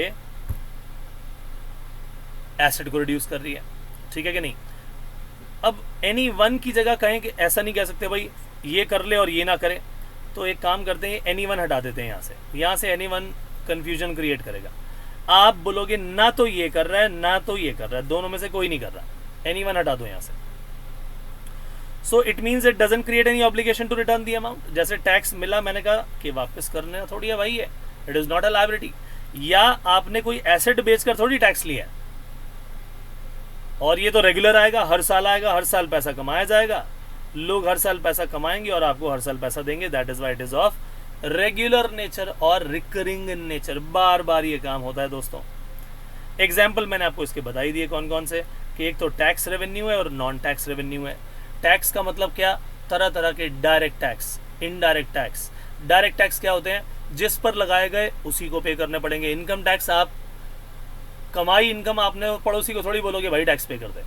एसेट को रिड्यूस कर रही है। ठीक है कि नहीं? अब एनी वन की जगह कहें कि ऐसा नहीं कह सकते भाई ये कर ले और ये ना करे, तो एक काम करते हैं एनी वन हटा देते हैं यहाँ से एनी वन कंफ्यूजन क्रिएट करेगा। आप बोलोगे ना तो ये कर रहा है ना तो ये कर रहा है, दोनों में से कोई नहीं कर रहा, एनी वन हटा दो यहाँ से। So it means it doesn't create any obligation to return the amount. जैसे टैक्स मिला, मैंने कहा कि वापस करने थोड़ी है भाई, है it is not a liability. या आपने कोई एसेट बेचकर थोड़ी टैक्स लिया है, और ये तो रेगुलर आएगा, हर साल आएगा, हर साल पैसा कमाया जाएगा, लोग हर साल पैसा कमाएंगे और आपको हर साल पैसा देंगे। That is why it is of regular nature और रिकरिंग इन नेचर। बार बार ये काम होता है दोस्तों। एग्जाम्पल मैंने आपको इसके बता ही दिए कौन कौन से, कि एक तो टैक्स रेवेन्यू है और नॉन टैक्स रेवेन्यू है। टैक्स का मतलब क्या? तरह तरह के direct tax, indirect tax. Direct tax क्या होते हैं? जिस पर लगाए गए उसी को पे करने पड़ेंगे। इनकम टैक्स, आप कमाई इनकम आपने पड़ोसी को थोड़ी बोलोगे भाई टैक्स पे कर दे।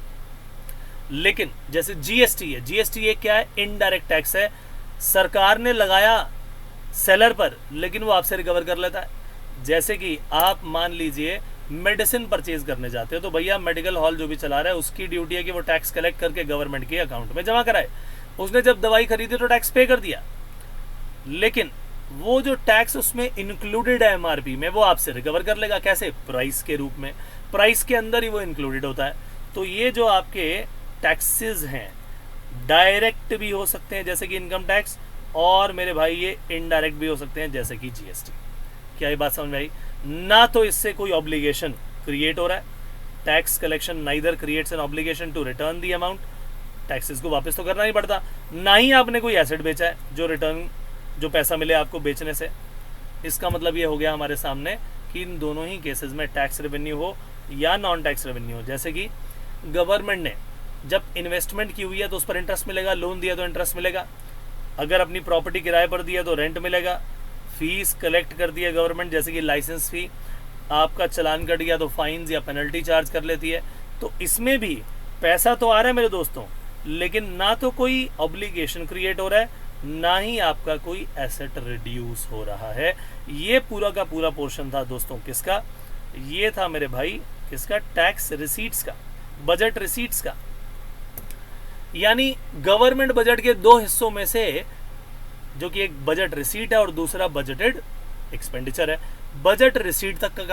लेकिन जैसे GST है, GST एक क्या है? इनडायरेक्ट टैक्स है। सरकार ने लगाया सेलर पर, लेकिन वो आपसे रिकवर कर लेता है। जैसे कि आप मान लीजिए मेडिसिन परचेज करने जाते हो, तो भैया मेडिकल हॉल जो भी चला रहा है उसकी ड्यूटी है कि वो टैक्स कलेक्ट करके गवर्नमेंट के अकाउंट में जमा कराए। उसने जब दवाई खरीदी तो टैक्स पे कर दिया, लेकिन वो जो टैक्स उसमें इंक्लूडेड है MRP में, वो आपसे रिकवर कर लेगा। कैसे? प्राइस के रूप में, प्राइस के अंदर ही वो इंक्लूडेड होता है। तो ये जो आपके टैक्सेस हैं डायरेक्ट भी हो सकते हैं जैसे कि इनकम टैक्स, और मेरे भाई ये इनडायरेक्ट भी हो सकते हैं जैसे कि GST। क्या ये बात समझ में आई? ना तो इससे कोई ऑब्लिगेशन क्रिएट हो रहा है, tax collection neither creates an obligation to return the amount, taxes को वापस तो करना नहीं पड़ता, ना ही आपने कोई एसेट बेचा है जो रिटर्न, जो पैसा मिले आपको बेचने से। इसका मतलब ये हो गया हमारे सामने कि इन दोनों ही केसेस में टैक्स रेवेन्यू हो या नॉन टैक्स रेवेन्यू हो। जैसे कि गवर्नमेंट ने जब इन्वेस्टमेंट की हुई है तो उस पर इंटरेस्ट मिलेगा, लोन दिया तो इंटरेस्ट मिलेगा, अगर अपनी प्रॉपर्टी किराए पर दिया तो रेंट मिलेगा, फीस कलेक्ट कर दिया गवर्नमेंट जैसे कि लाइसेंस फी, आपका चालान कट गया तो फाइन्स या पेनल्टी चार्ज कर लेती है। तो इसमें भी पैसा तो आ रहा है मेरे दोस्तों, लेकिन ना तो कोई ऑब्लिगेशन क्रिएट हो रहा है, ना ही आपका कोई एसेट रिड्यूस हो रहा है। ये पूरा का पूरा पोर्शन था दोस्तों किसका? ये था मेरे भाई किसका? टैक्स रिसीट्स का, बजट रिसीट्स का। यानी गवर्नमेंट बजट के दो हिस्सों में से, जो कि एक बजट रिसीट है और दूसरा बजटेड एक्सपेंडिचर है, बजट रिसीट तक का काम